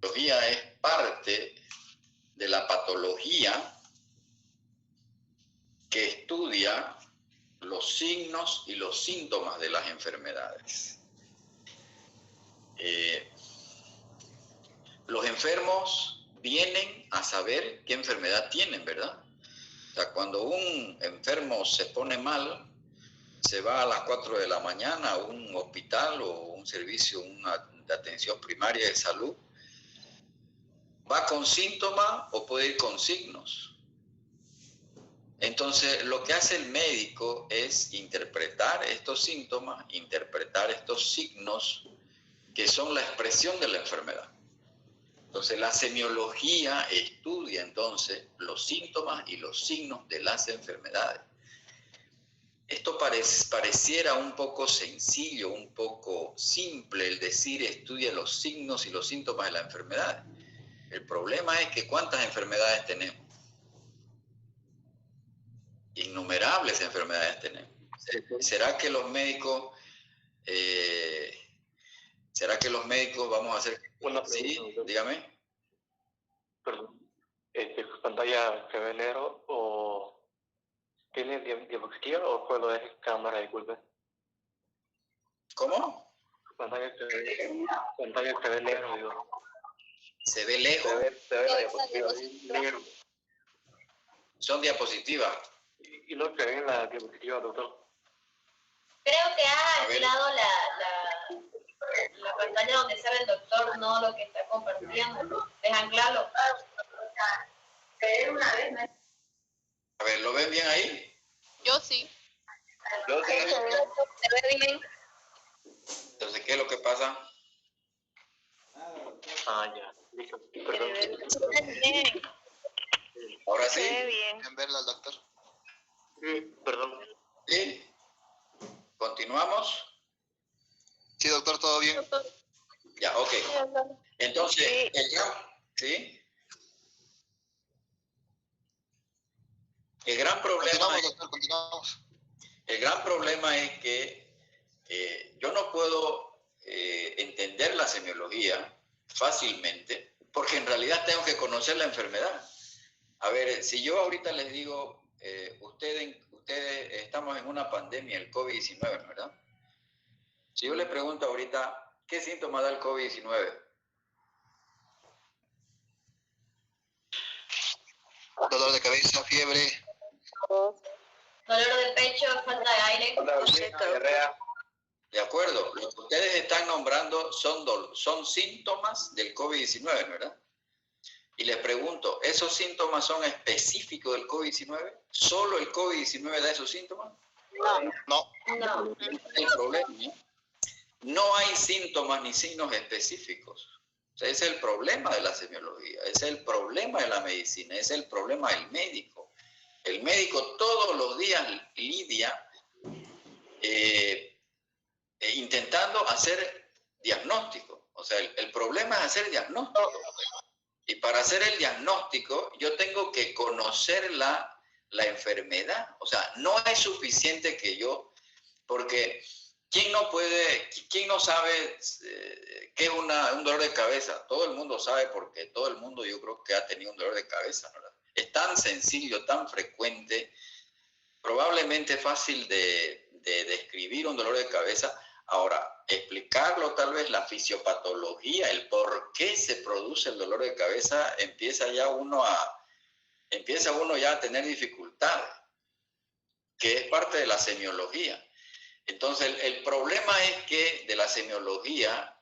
semiología es parte de la patología que estudia los signos y los síntomas de las enfermedades. Los enfermos vienen a saber qué enfermedad tienen, ¿verdad? O sea, cuando un enfermo se pone mal, se va a las 4 de la mañana a un hospital o un servicio de atención primaria de salud, va con síntomas o puede ir con signos. Entonces, lo que hace el médico es interpretar estos síntomas, interpretar estos signos que son la expresión de la enfermedad. Entonces, la semiología estudia entonces los síntomas y los signos de las enfermedades. Esto pareciera un poco sencillo, un poco simple el decir estudia los signos y los síntomas de la enfermedad. El problema es que ¿cuántas enfermedades tenemos? Innumerables enfermedades tenemos. ¿Será que los médicos vamos a hacer? Una sí, dígame. Perdón. ¿Su pantalla se ve negro o tiene diapositiva o solo es cámara? Disculpe. ¿Cómo? Su pantalla se ve negro, digo. ¿Se ve lejos? Se ve la diapositiva negro. Son diapositivas. Y no se ve en la diapositiva, doctor. Creo que ha alquilado la pantalla donde sale el doctor, no lo que está compartiendo. Desanclalo. A ver, ¿lo ven bien ahí? Yo sí. Yo sí. Se ve bien. Entonces, ¿qué es lo que pasa? Ya. Listo. Perdón. Bien. Ahora sí. Se ve bien. ¿Pueden verlo al doctor? Perdón. ¿Sí? ¿Continuamos? Sí, doctor, ¿todo bien? Ya, ok. Entonces, ¿sí? El gran problema Continuamos. El gran problema es que yo no puedo entender la semiología fácilmente, porque en realidad tengo que conocer la enfermedad. A ver, si yo ahorita les digo, ustedes estamos en una pandemia, el COVID-19, ¿verdad? Si yo les pregunto ahorita, ¿qué síntomas da el COVID-19? Dolor de cabeza, fiebre. Dolor de pecho, falta de aire. Diarrea. De acuerdo, lo que ustedes están nombrando son síntomas del COVID-19, ¿verdad? Y les pregunto, ¿esos síntomas son específicos del COVID-19? ¿Solo el COVID-19 da esos síntomas? No. El problema, ¿no? No hay síntomas ni signos específicos. O sea, ese es el problema de la semiología, ese es el problema de la medicina, ese es el problema del médico. El médico todos los días lidia intentando hacer diagnóstico. O sea, el problema es hacer diagnóstico. Y para hacer el diagnóstico, yo tengo que conocer la enfermedad. O sea, no es suficiente que porque ¿quién no sabe qué es un dolor de cabeza? Todo el mundo sabe, porque todo el mundo yo creo que ha tenido un dolor de cabeza, ¿verdad? Es tan sencillo, tan frecuente, probablemente fácil de describir un dolor de cabeza. Ahora, explicarlo tal vez, la fisiopatología, el por qué se produce el dolor de cabeza, empieza uno ya a tener dificultades, que es parte de la semiología. Entonces, el problema es que de la semiología,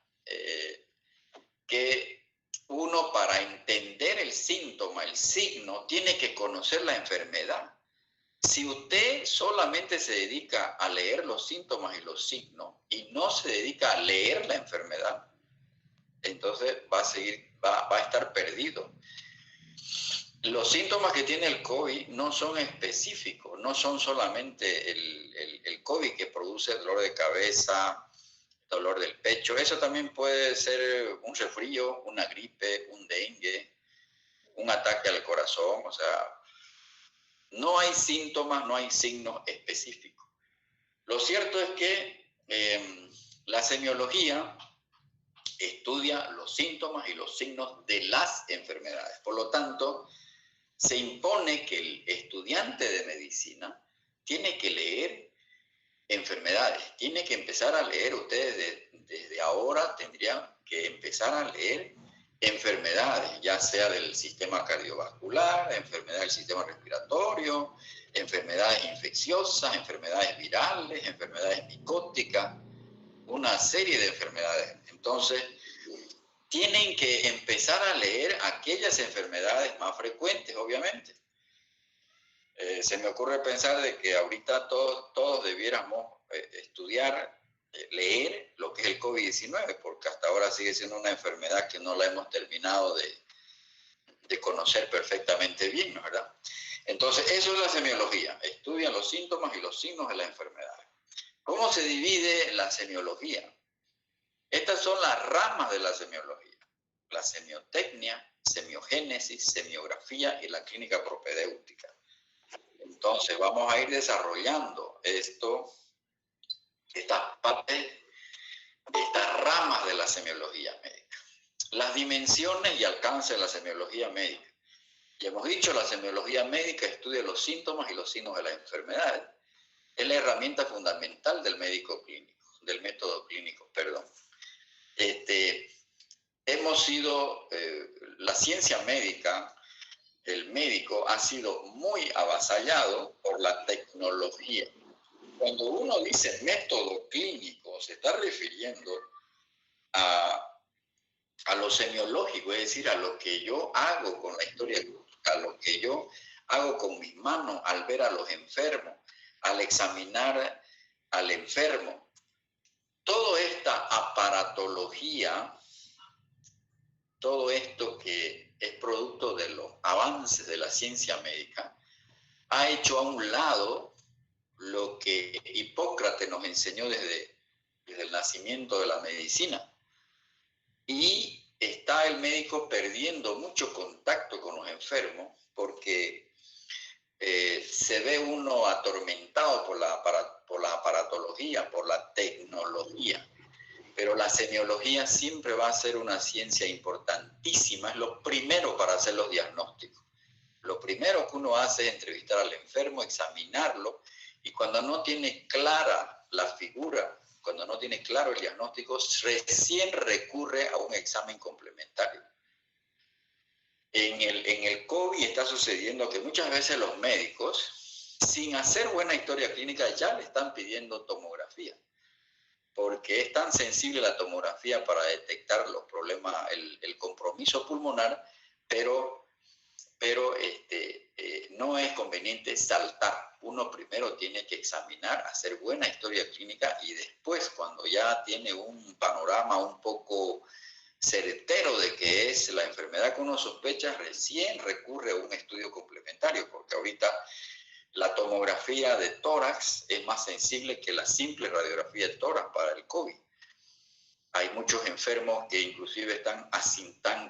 que uno para entender el síntoma, el signo, tiene que conocer la enfermedad. Si usted solamente se dedica a leer los síntomas y los signos y no se dedica a leer la enfermedad, entonces va a estar perdido. Los síntomas que tiene el COVID no son específicos, no son solamente el COVID que produce dolor de cabeza, dolor del pecho. Eso también puede ser un resfrío, una gripe, un dengue, un ataque al corazón. O sea, no hay síntomas, no hay signos específicos. Lo cierto es que la semiología estudia los síntomas y los signos de las enfermedades. Por lo tanto, se impone que el estudiante de medicina tiene que leer enfermedades, tiene que empezar a leer, ustedes desde ahora tendrían que empezar a leer enfermedades, ya sea del sistema cardiovascular, enfermedades del sistema respiratorio, enfermedades infecciosas, enfermedades virales, enfermedades micóticas, una serie de enfermedades. Entonces, tienen que empezar a leer aquellas enfermedades más frecuentes, obviamente. Se me ocurre pensar de que ahorita todos debiéramos estudiar, leer lo que es el COVID-19, porque hasta ahora sigue siendo una enfermedad que no la hemos terminado de conocer perfectamente bien, ¿no? ¿Verdad? Entonces, eso es la semiología. Estudian los síntomas y los signos de la enfermedad. ¿Cómo se divide la semiología? Estas son las ramas de la semiología. La semiotecnia, semiogénesis, semiografía y la clínica propedéutica. Entonces, vamos a ir desarrollando estas partes, estas ramas de la semiología médica. Las dimensiones y alcance de la semiología médica. Ya hemos dicho, la semiología médica estudia los síntomas y los signos de las enfermedades. Es la herramienta fundamental del médico clínico, del método clínico, perdón. La ciencia médica, el médico ha sido muy avasallado por la tecnología. Cuando uno dice método clínico, se está refiriendo a lo semiológico, es decir, a lo que yo hago con la historia clínica, a lo que yo hago con mis manos al ver a los enfermos, al examinar al enfermo. Toda esta aparatología, todo esto que es producto de los avances de la ciencia médica, ha hecho a un lado lo que Hipócrates nos enseñó desde el nacimiento de la medicina. Y está el médico perdiendo mucho contacto con los enfermos porque se ve uno atormentado por la aparatología, por la tecnología. Pero la semiología siempre va a ser una ciencia importantísima, es lo primero para hacer los diagnósticos. Lo primero que uno hace es entrevistar al enfermo, examinarlo, y cuando no tiene clara la figura, cuando no tiene claro el diagnóstico, recién recurre a un examen complementario. En el COVID está sucediendo que muchas veces los médicos, sin hacer buena historia clínica, ya le están pidiendo tomografía, porque es tan sensible la tomografía para detectar los problemas, el compromiso pulmonar, pero no es conveniente saltar. Uno primero tiene que examinar, hacer buena historia clínica y después, cuando ya tiene un panorama un poco certero de que es la enfermedad que uno sospecha, recién recurre a un estudio complementario, porque ahorita la tomografía de tórax es más sensible que la simple radiografía de tórax para el COVID. Hay muchos enfermos que inclusive están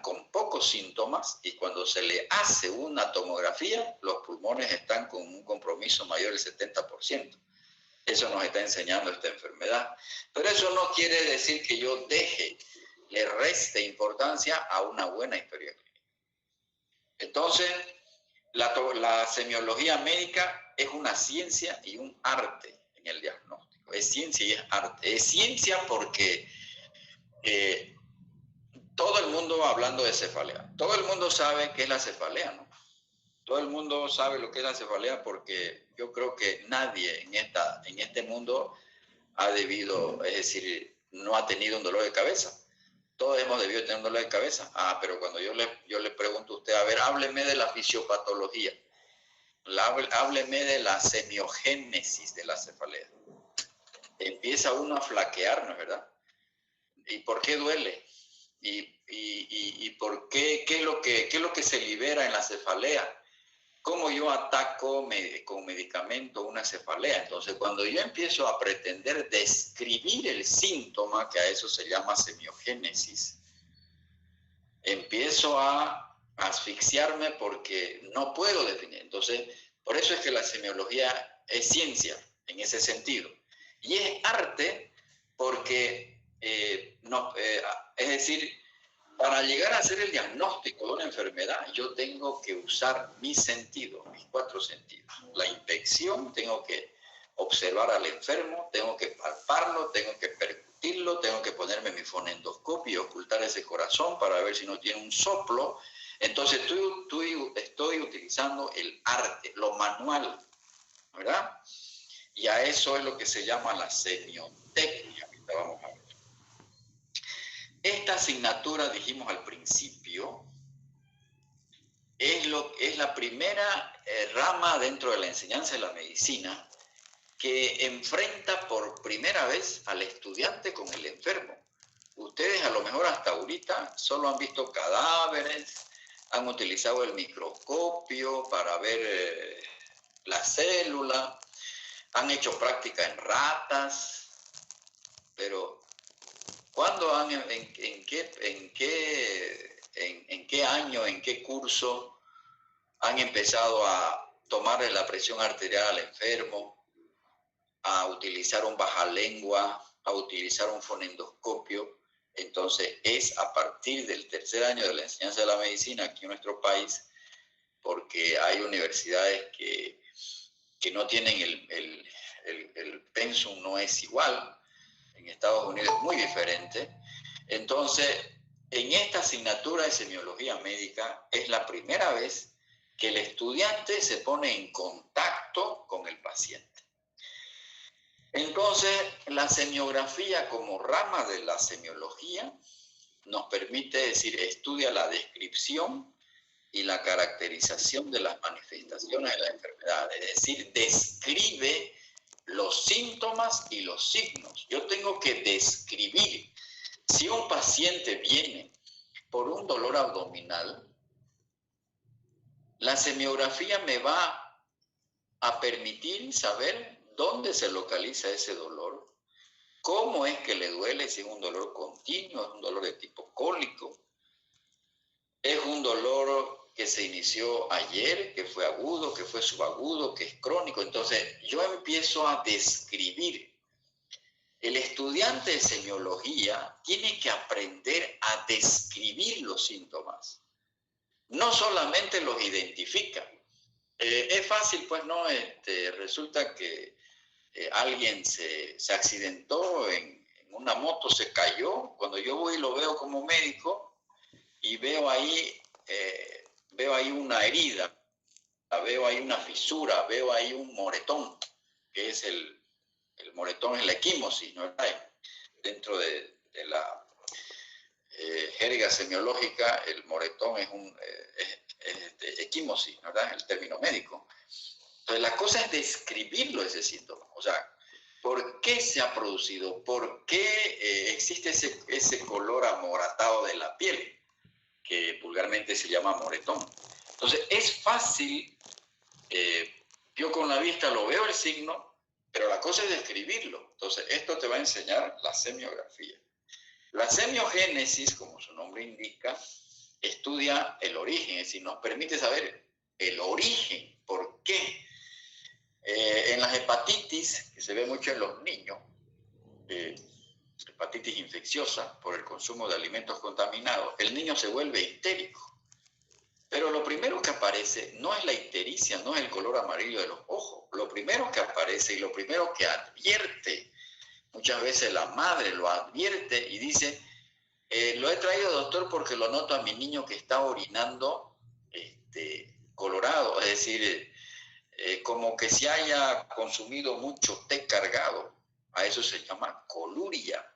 con pocos síntomas y cuando se le hace una tomografía, los pulmones están con un compromiso mayor del 70%. Eso nos está enseñando esta enfermedad. Pero eso no quiere decir que yo le reste importancia a una buena historia clínica. Entonces, la semiología médica es una ciencia y un arte en el diagnóstico. Es ciencia y es arte. Es ciencia porque todo el mundo hablando de cefalea. Todo el mundo sabe qué es la cefalea, ¿no? Todo el mundo sabe lo que es la cefalea porque yo creo que nadie en este mundo es decir, no ha tenido un dolor de cabeza. Todos hemos debido tener un dolor de cabeza. Pero cuando yo le pregunto a usted, a ver, hábleme de la fisiopatología. Hábleme de la semiogénesis de la cefalea. Empieza uno a flaquear, ¿no es verdad? ¿Y por qué duele? ¿Y por qué? ¿Qué es lo que se libera en la cefalea? ¿Cómo yo ataco con medicamento una cefalea? Entonces, cuando yo empiezo a pretender describir el síntoma, que a eso se llama semiogénesis, empiezo a asfixiarme porque no puedo definir. Entonces, por eso es que la semiología es ciencia en ese sentido. Y es arte porque Es decir, para llegar a hacer el diagnóstico de una enfermedad, yo tengo que usar mis sentidos, mis 4 sentidos. La inspección, tengo que observar al enfermo, tengo que palparlo, tengo que percutirlo, tengo que ponerme mi fonendoscopio y ocultar ese corazón para ver si no tiene un soplo. Entonces estoy utilizando el arte, lo manual, ¿verdad? Y a eso es lo que se llama la semiotecnia. Ahorita vamos a ver. Esta asignatura, dijimos al principio, es la primera rama dentro de la enseñanza de la medicina que enfrenta por primera vez al estudiante con el enfermo. Ustedes a lo mejor hasta ahorita solo han visto cadáveres, han utilizado el microscopio para ver la célula, han hecho práctica en ratas, pero ¿cuándo en qué año, en qué curso han empezado a tomarle la presión arterial al enfermo, a utilizar un bajalengua, a utilizar un fonendoscopio? Entonces es a partir del tercer año de la enseñanza de la medicina aquí en nuestro país, porque hay universidades que no tienen el pensum, no es igual. En Estados Unidos es muy diferente. Entonces, en esta asignatura de semiología médica es la primera vez que el estudiante se pone en contacto con el paciente. Entonces, la semiografía como rama de la semiología nos permite decir, estudia la descripción y la caracterización de las manifestaciones de la enfermedad, es decir, describe los síntomas y los signos. Yo tengo que describir. Si un paciente viene por un dolor abdominal, la semiografía me va a permitir saber dónde se localiza ese dolor, cómo es que le duele, si es un dolor continuo, es un dolor de tipo cólico, es un dolor que se inició ayer, que fue agudo, que fue subagudo, que es crónico. Entonces yo empiezo a describir. El estudiante de semiología tiene que aprender a describir los síntomas. No solamente los identifica. Es fácil, pues, ¿no? Resulta que alguien se accidentó en una moto, se cayó. Cuando yo voy y lo veo como médico y veo ahí una herida, veo ahí una fisura, veo ahí un moretón, que es el moretón es la equimosis, ¿no? Dentro de la jerga semiológica, el moretón es equimosis, ¿verdad? El término médico. Entonces, la cosa es describirlo, ese síntoma. O sea, ¿por qué se ha producido? ¿Por qué existe ese color amoratado de la piel, que vulgarmente se llama moretón? Entonces, es fácil, yo con la vista lo veo el signo, pero la cosa es describirlo. Entonces, esto te va a enseñar la semiografía. La semiogénesis, como su nombre indica, estudia el origen, es decir, nos permite saber el origen, por qué. En las hepatitis, que se ve mucho en los niños, hepatitis infecciosa por el consumo de alimentos contaminados, el niño se vuelve histérico. Pero lo primero que aparece no es la ictericia, no es el color amarillo de los ojos. Lo primero que aparece y lo primero que advierte, muchas veces la madre lo advierte y dice, lo he traído, doctor, porque lo noto a mi niño que está orinando colorado, es decir, como que se haya consumido mucho té cargado. A eso se llama coluria.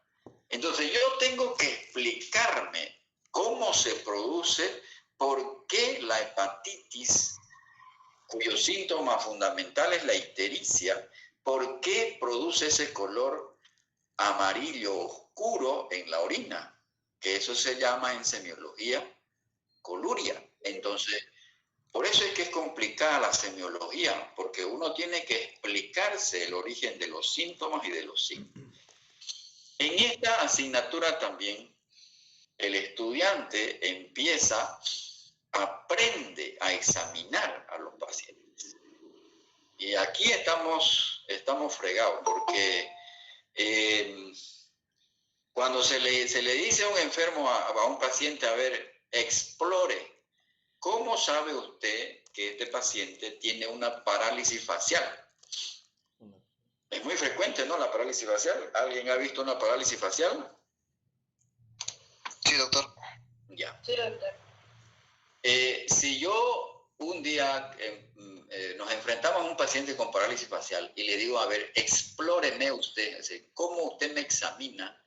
Entonces yo tengo que explicarme cómo se produce, por qué la hepatitis, cuyo síntoma fundamental es la ictericia, por qué produce ese color amarillo oscuro en la orina, que eso se llama en semiología coluria. Entonces, por eso es que es complicada la semiología, porque uno tiene que explicarse el origen de los síntomas y de los signos. En esta asignatura también el estudiante aprende a examinar a los pacientes. Y aquí estamos fregados, porque Cuando se le dice a un enfermo, a un paciente, a ver, explore, ¿cómo sabe usted que este paciente tiene una parálisis facial? Es muy frecuente, ¿no? La parálisis facial. ¿Alguien ha visto una parálisis facial? Sí, doctor. Ya. Sí, doctor. Si yo un día nos enfrentamos a un paciente con parálisis facial y le digo, a ver, explóreme usted, ¿cómo usted me examina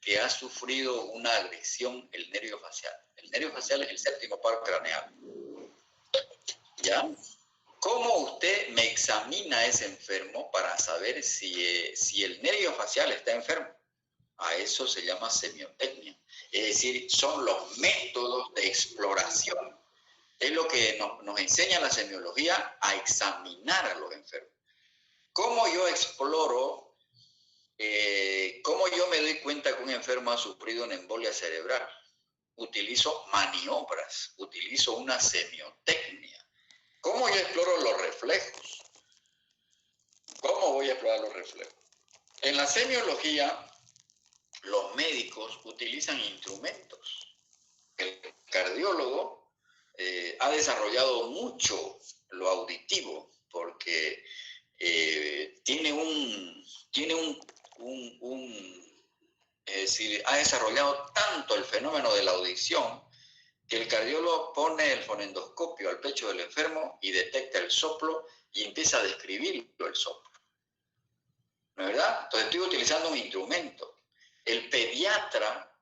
que ha sufrido una agresión el nervio facial? El nervio facial es el séptimo par craneal. ¿Ya? ¿Cómo usted me examina a ese enfermo para saber si el nervio facial está enfermo? A eso se llama semiotecnia. Es decir, son los métodos de exploración. Es lo que nos enseña la semiología, a examinar a los enfermos. ¿Cómo yo exploro, cómo yo me doy cuenta que un enfermo ha sufrido una embolia cerebral? Utilizo maniobras, utilizo una semiotecnia. ¿Cómo yo exploro los reflejos? ¿Cómo voy a explorar los reflejos? En la semiología, los médicos utilizan instrumentos. El cardiólogo ha desarrollado mucho lo auditivo porque es decir, ha desarrollado tanto el fenómeno de la audición que el cardiólogo pone el fonendoscopio al pecho del enfermo y detecta el soplo y empieza a describirlo el soplo. ¿No es verdad? Entonces estoy utilizando un instrumento. El pediatra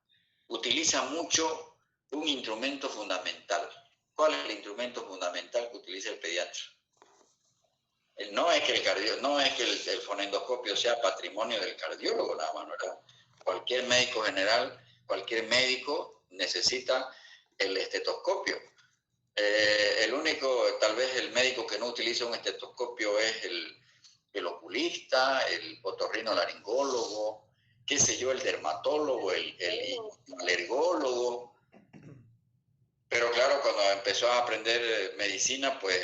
utiliza mucho un instrumento fundamental. ¿Cuál es el instrumento fundamental que utiliza el pediatra? No es que el fonendoscopio sea patrimonio del cardiólogo nada más, ¿verdad? Cualquier médico general, cualquier médico necesita el estetoscopio. El único, tal vez el médico que no utiliza un estetoscopio es el oculista, el otorrinolaringólogo, qué sé yo, el dermatólogo, el alergólogo. Pero claro, cuando empezó a aprender medicina, pues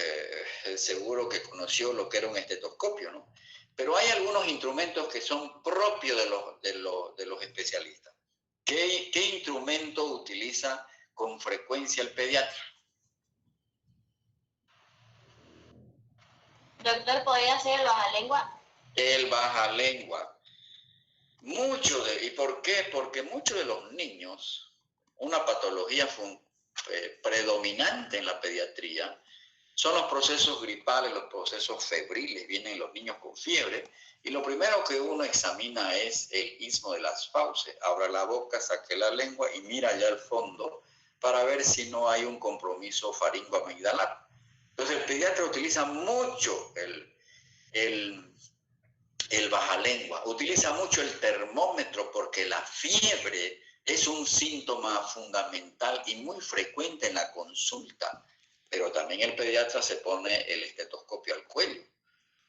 seguro que conoció lo que era un estetoscopio, ¿no? Pero hay algunos instrumentos que son propios de los especialistas. ¿Qué instrumento utiliza con frecuencia el pediatra? Doctor, ¿podría ser el bajalengua? El bajalengua. ¿Y por qué? Porque muchos de los niños, una patología predominante en la pediatría, son los procesos gripales, los procesos febriles, vienen los niños con fiebre, y lo primero que uno examina es el istmo de las fauces. Abra la boca, saque la lengua y mira allá al fondo para ver si no hay un compromiso faringoamigdalar. Entonces el pediatra utiliza mucho el bajalengua, utiliza mucho el termómetro porque la fiebre es un síntoma fundamental y muy frecuente en la consulta, pero también el pediatra se pone el estetoscopio al cuello,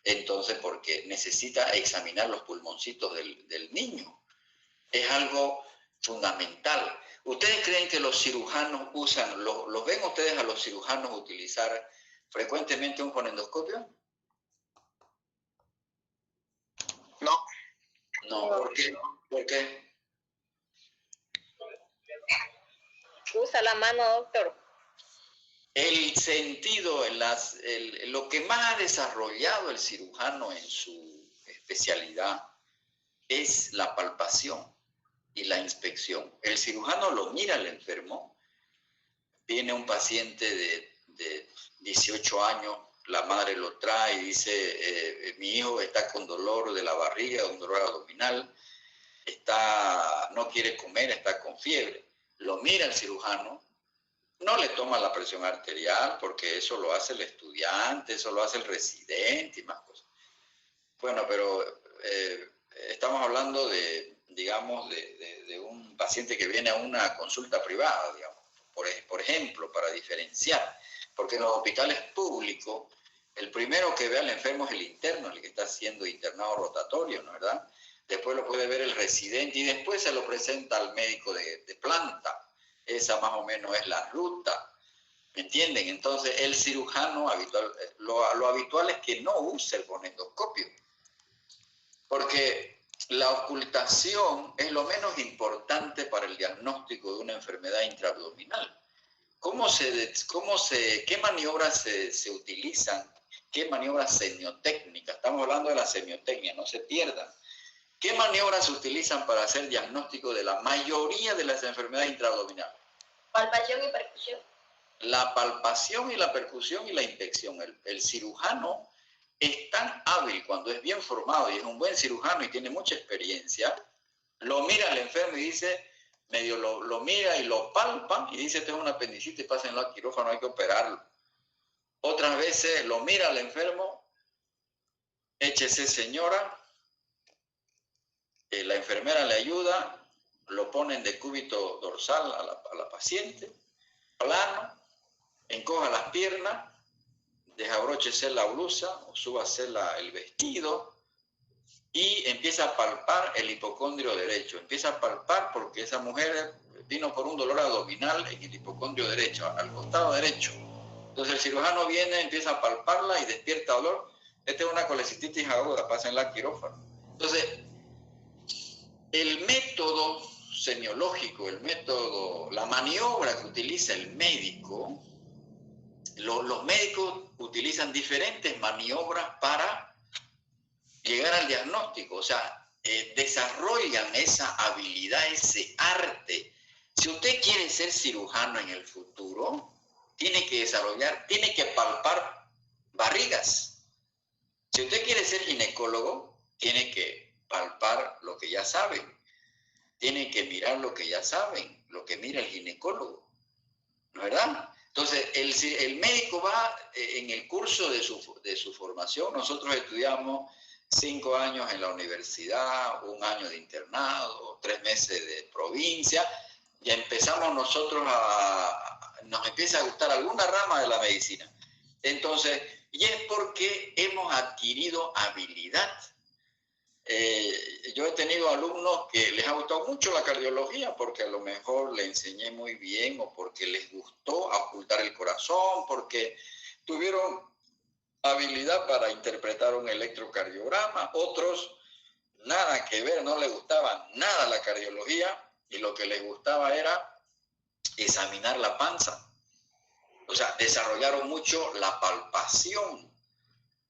entonces porque necesita examinar los pulmoncitos del niño. Es algo fundamental. ¿Ustedes creen que los cirujanos usan, los ven ustedes a los cirujanos utilizar frecuentemente un fonendoscopio? No. No, ¿por qué? ¿Por qué? Usa la mano, doctor. El sentido, lo que más ha desarrollado el cirujano en su especialidad es la palpación y la inspección. El cirujano lo mira al enfermo, viene un paciente de 18 años, la madre lo trae y dice, mi hijo está con dolor de la barriga, un dolor abdominal, no quiere comer, está con fiebre. Lo mira el cirujano, no le toma la presión arterial porque eso lo hace el estudiante, eso lo hace el residente y más cosas. Bueno, pero estamos hablando digamos, de un paciente que viene a una consulta privada, digamos, por ejemplo, para diferenciar. Porque en los hospitales públicos, el primero que ve al enfermo es el interno, el que está siendo internado rotatorio, ¿no es verdad? Después lo puede ver el residente y después se lo presenta al médico de planta. Esa más o menos es la ruta, ¿me entienden? Entonces el cirujano lo habitual es que no use el fonendoscopio, porque la ocultación es lo menos importante para el diagnóstico de una enfermedad intraabdominal. ¿Qué maniobras se utilizan? ¿Qué maniobras semiotécnicas? Estamos hablando de la semiotecnia, no se pierdan. ¿Qué maniobras se utilizan para hacer diagnóstico de la mayoría de las enfermedades intraabdominales? Palpación y percusión. La palpación y la percusión y la inspección. El cirujano es tan hábil cuando es bien formado y es un buen cirujano y tiene mucha experiencia, lo mira al enfermo y dice, medio lo mira y lo palpa y dice, tengo una apendicitis, pásenlo al quirófano, hay que operarlo. Otras veces lo mira al enfermo, échese señora, la enfermera le ayuda, lo ponen de cúbito dorsal a la paciente, plano, encoja las piernas, desabróchese la blusa o súbase el vestido y empieza a palpar el hipocondrio derecho. Empieza a palpar porque esa mujer vino por un dolor abdominal en el hipocondrio derecho, al costado derecho. Entonces el cirujano viene, empieza a palparla y despierta dolor. Esta es una colecistitis aguda, pásenla al quirófano. Entonces, el método semiológico, la maniobra que utiliza el médico, los médicos utilizan diferentes maniobras para llegar al diagnóstico, o sea, desarrollan esa habilidad, ese arte. Si usted quiere ser cirujano en el futuro, tiene que palpar barrigas. Si usted quiere ser ginecólogo, tiene que palpar lo que ya saben. Tiene que mirar lo que ya saben, lo que mira el ginecólogo, ¿no es verdad? Entonces, el médico va en el curso de su formación. Nosotros estudiamos 5 años en la universidad, 1 año de internado, 3 meses de provincia. Ya empezamos nosotros nos empieza a gustar alguna rama de la medicina. Entonces, y es porque hemos adquirido habilidad. Yo he tenido alumnos que les ha gustado mucho la cardiología porque a lo mejor le enseñé muy bien o porque les gustó ocultar el corazón, porque tuvieron habilidad para interpretar un electrocardiograma. Otros, nada que ver, no les gustaba nada la cardiología y lo que les gustaba era examinar la panza. O sea, desarrollaron mucho la palpación.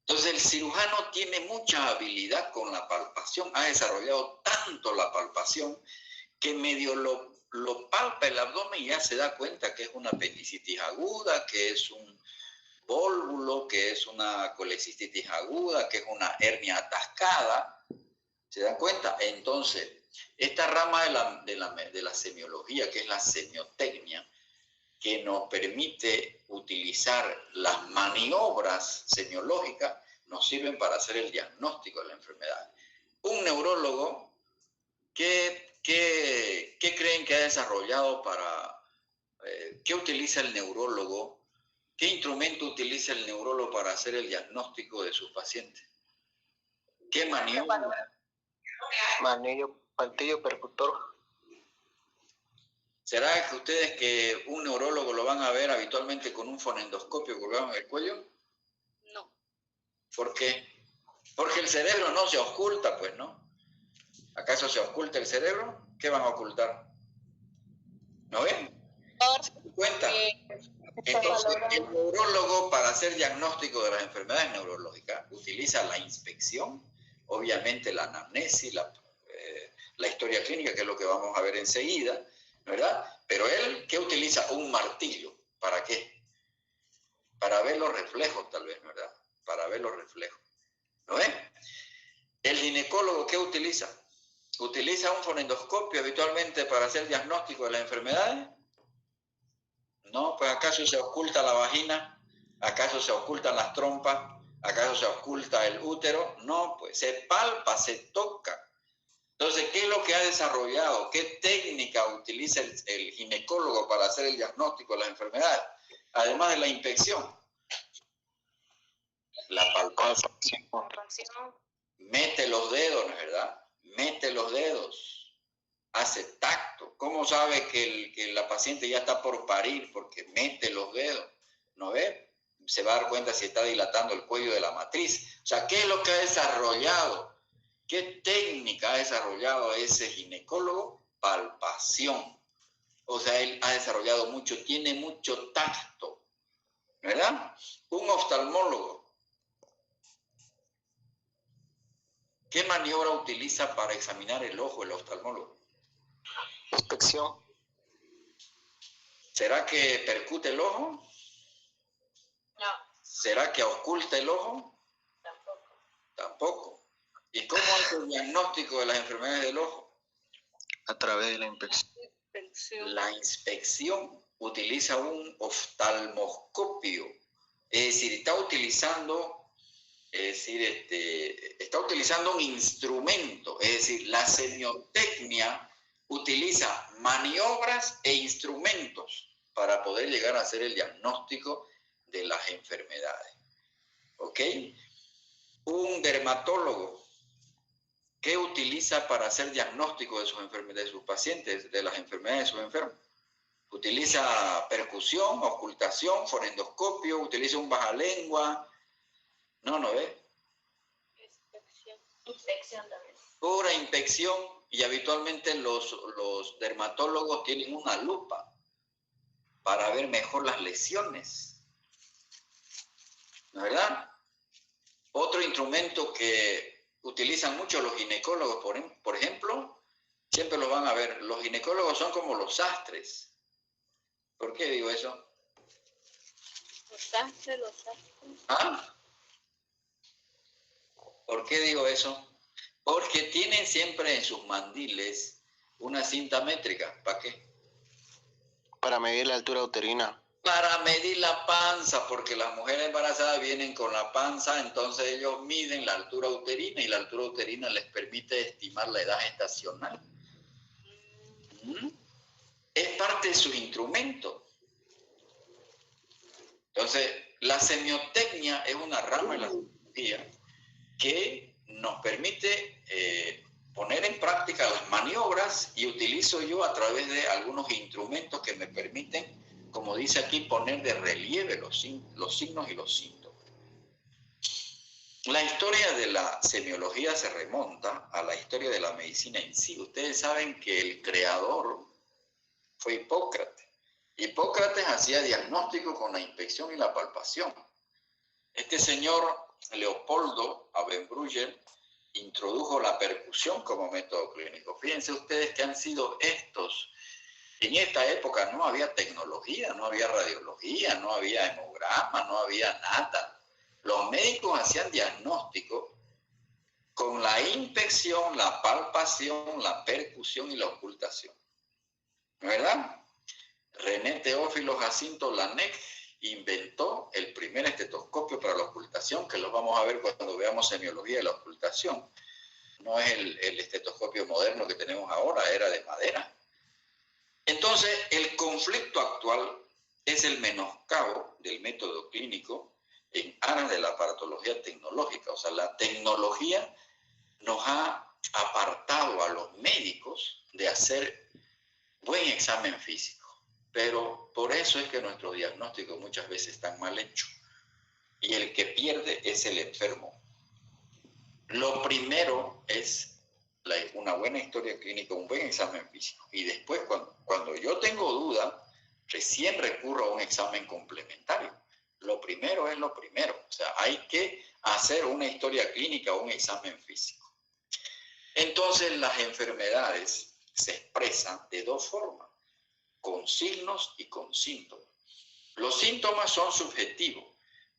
Entonces el cirujano tiene mucha habilidad con la palpación, ha desarrollado tanto la palpación que medio lo palpa el abdomen y ya se da cuenta que es una apendicitis aguda, que es un vólvulo, que es una colecistitis aguda, que es una hernia atascada. ¿Se dan cuenta? Entonces, esta rama de la semiología, que es la semiotecnia, que nos permite utilizar las maniobras semiológicas, nos sirven para hacer el diagnóstico de la enfermedad. Un neurólogo, ¿qué creen que ha desarrollado qué utiliza el neurólogo? ¿Qué instrumento utiliza el neurólogo para hacer el diagnóstico de sus pacientes? ¿Qué maniobra? Martillo percutor. ¿Será que ustedes que un neurólogo lo van a ver habitualmente con un fonendoscopio colgado en el cuello? No. ¿Por qué? Porque el cerebro no se oculta, pues, ¿no? ¿Acaso se oculta el cerebro? ¿Qué van a ocultar? ¿No ven? ¿Se dan cuenta? Entonces, el neurólogo, para hacer diagnóstico de las enfermedades neurológicas, utiliza la inspección, obviamente la anamnesis, la historia clínica, que es lo que vamos a ver enseguida, ¿verdad? Pero él, ¿qué utiliza? Un martillo. ¿Para qué? Para ver los reflejos, tal vez, ¿verdad? Para ver los reflejos. ¿No ves? El ginecólogo, ¿qué utiliza? ¿Utiliza un fonendoscopio habitualmente para hacer diagnóstico de las enfermedades? No, pues ¿acaso se oculta la vagina? ¿Acaso se ocultan las trompas? ¿Acaso se oculta el útero? No, pues se palpa, se toca. Entonces, ¿qué es lo que ha desarrollado? ¿Qué técnica utiliza el ginecólogo para hacer el diagnóstico de las enfermedades? Además de la inspección. La palpación. Mete los dedos, ¿no es verdad? Mete los dedos. Hace tacto. ¿Cómo sabe que la paciente ya está por parir? Porque mete los dedos. ¿No ve? Se va a dar cuenta si está dilatando el cuello de la matriz. O sea, ¿qué es lo que ha desarrollado ¿Qué técnica ha desarrollado ese ginecólogo? Palpación. O sea, él ha desarrollado mucho, tiene mucho tacto, ¿verdad? Un oftalmólogo, ¿qué maniobra utiliza para examinar el ojo el oftalmólogo? Inspección. ¿Será que percute el ojo? No, ¿Será que oculta el ojo? tampoco. Tampoco. ¿Y cómo hace el diagnóstico de las enfermedades del ojo? A través de la inspección. La inspección utiliza un oftalmoscopio, es decir, está utilizando un instrumento, es decir, la semiotecnia utiliza maniobras e instrumentos para poder llegar a hacer el diagnóstico de las enfermedades. ¿Ok? Un dermatólogo, ¿qué utiliza para hacer diagnóstico de sus enfermedades, de sus pacientes, de las enfermedades de sus enfermos? Utiliza percusión, ocultación, fonendoscopio, utiliza un bajalengua. ¿No ve? Inspección. Inspección también. Pura inspección, y habitualmente los dermatólogos tienen una lupa para ver mejor las lesiones. ¿No es verdad? Otro instrumento que utilizan mucho los ginecólogos, por ejemplo, siempre lo van a ver, los ginecólogos son como los sastres. ¿Por qué digo eso? Los sastres. ¿Ah? ¿Por qué digo eso? Porque tienen siempre en sus mandiles una cinta métrica. ¿Para qué? Para medir la altura uterina. Para medir la panza, porque las mujeres embarazadas vienen con la panza, entonces ellos miden la altura uterina y la altura uterina les permite estimar la edad gestacional. Es parte de sus instrumentos. Entonces, la semiotecnia es una rama de la cirugía que nos permite poner en práctica las maniobras, y utilizo yo a través de algunos instrumentos que me permiten, como dice aquí, poner de relieve los signos y los síntomas. La historia de la semiología se remonta a la historia de la medicina en sí. Ustedes saben que el creador fue Hipócrates. Hipócrates hacía diagnóstico con la inspección y la palpación. Este señor Leopoldo Abenbrugger introdujo la percusión como método clínico. Fíjense ustedes que han sido estos. En esta época no había tecnología, no había radiología, no había hemograma, no había nada. Los médicos hacían diagnóstico con la inspección, la palpación, la percusión y la ocultación. ¿Verdad? René Teófilo Jacinto Laennec inventó el primer estetoscopio para la ocultación, que lo vamos a ver cuando veamos semiología de la ocultación. No es el estetoscopio moderno que tenemos ahora, era de madera. Entonces, el conflicto actual es el menoscabo del método clínico en aras de la aparatología tecnológica. O sea, la tecnología nos ha apartado a los médicos de hacer buen examen físico. Pero por eso es que nuestros diagnósticos muchas veces están mal hechos. Y el que pierde es el enfermo. Lo primero es una buena historia clínica, un buen examen físico. Y después, cuando yo tengo duda, recién recurro a un examen complementario. Lo primero es lo primero. O sea, hay que hacer una historia clínica o un examen físico. Entonces, las enfermedades se expresan de dos formas: con signos y con síntomas. Los síntomas son subjetivos.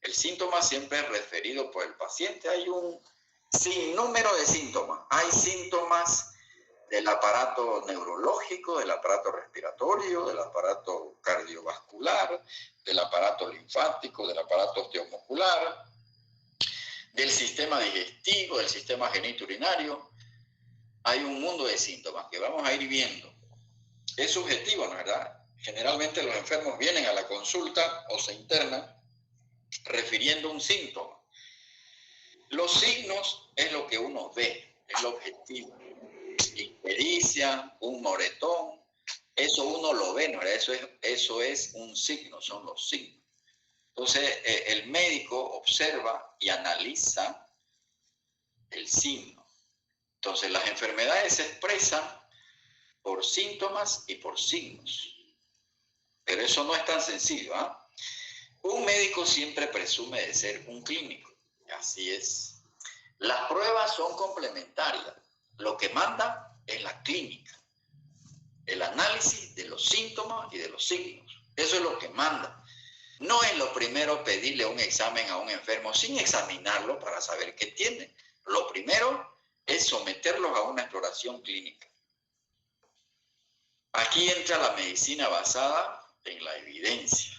El síntoma siempre es referido por el paciente. Hay un sinnúmero de síntomas. Hay síntomas del aparato neurológico, del aparato respiratorio, del aparato cardiovascular, del aparato linfático, del aparato osteomuscular, del sistema digestivo, del sistema genitourinario. Hay un mundo de síntomas que vamos a ir viendo. Es subjetivo, ¿no es verdad? Generalmente los enfermos vienen a la consulta o se internan refiriendo un síntoma. Los signos es lo que uno ve, es lo objetivo. Ictericia, un moretón, eso uno lo ve, ¿no? Eso es un signo, son los signos. Entonces, el médico observa y analiza el signo. Entonces, las enfermedades se expresan por síntomas y por signos. Pero eso no es tan sencillo, ¿ah? Un médico siempre presume de ser un clínico. Así es. Las pruebas son complementarias. Lo que manda es la clínica. El análisis de los síntomas y de los signos. Eso es lo que manda. No es lo primero pedirle un examen a un enfermo sin examinarlo para saber qué tiene. Lo primero es someterlos a una exploración clínica. Aquí entra la medicina basada en la evidencia.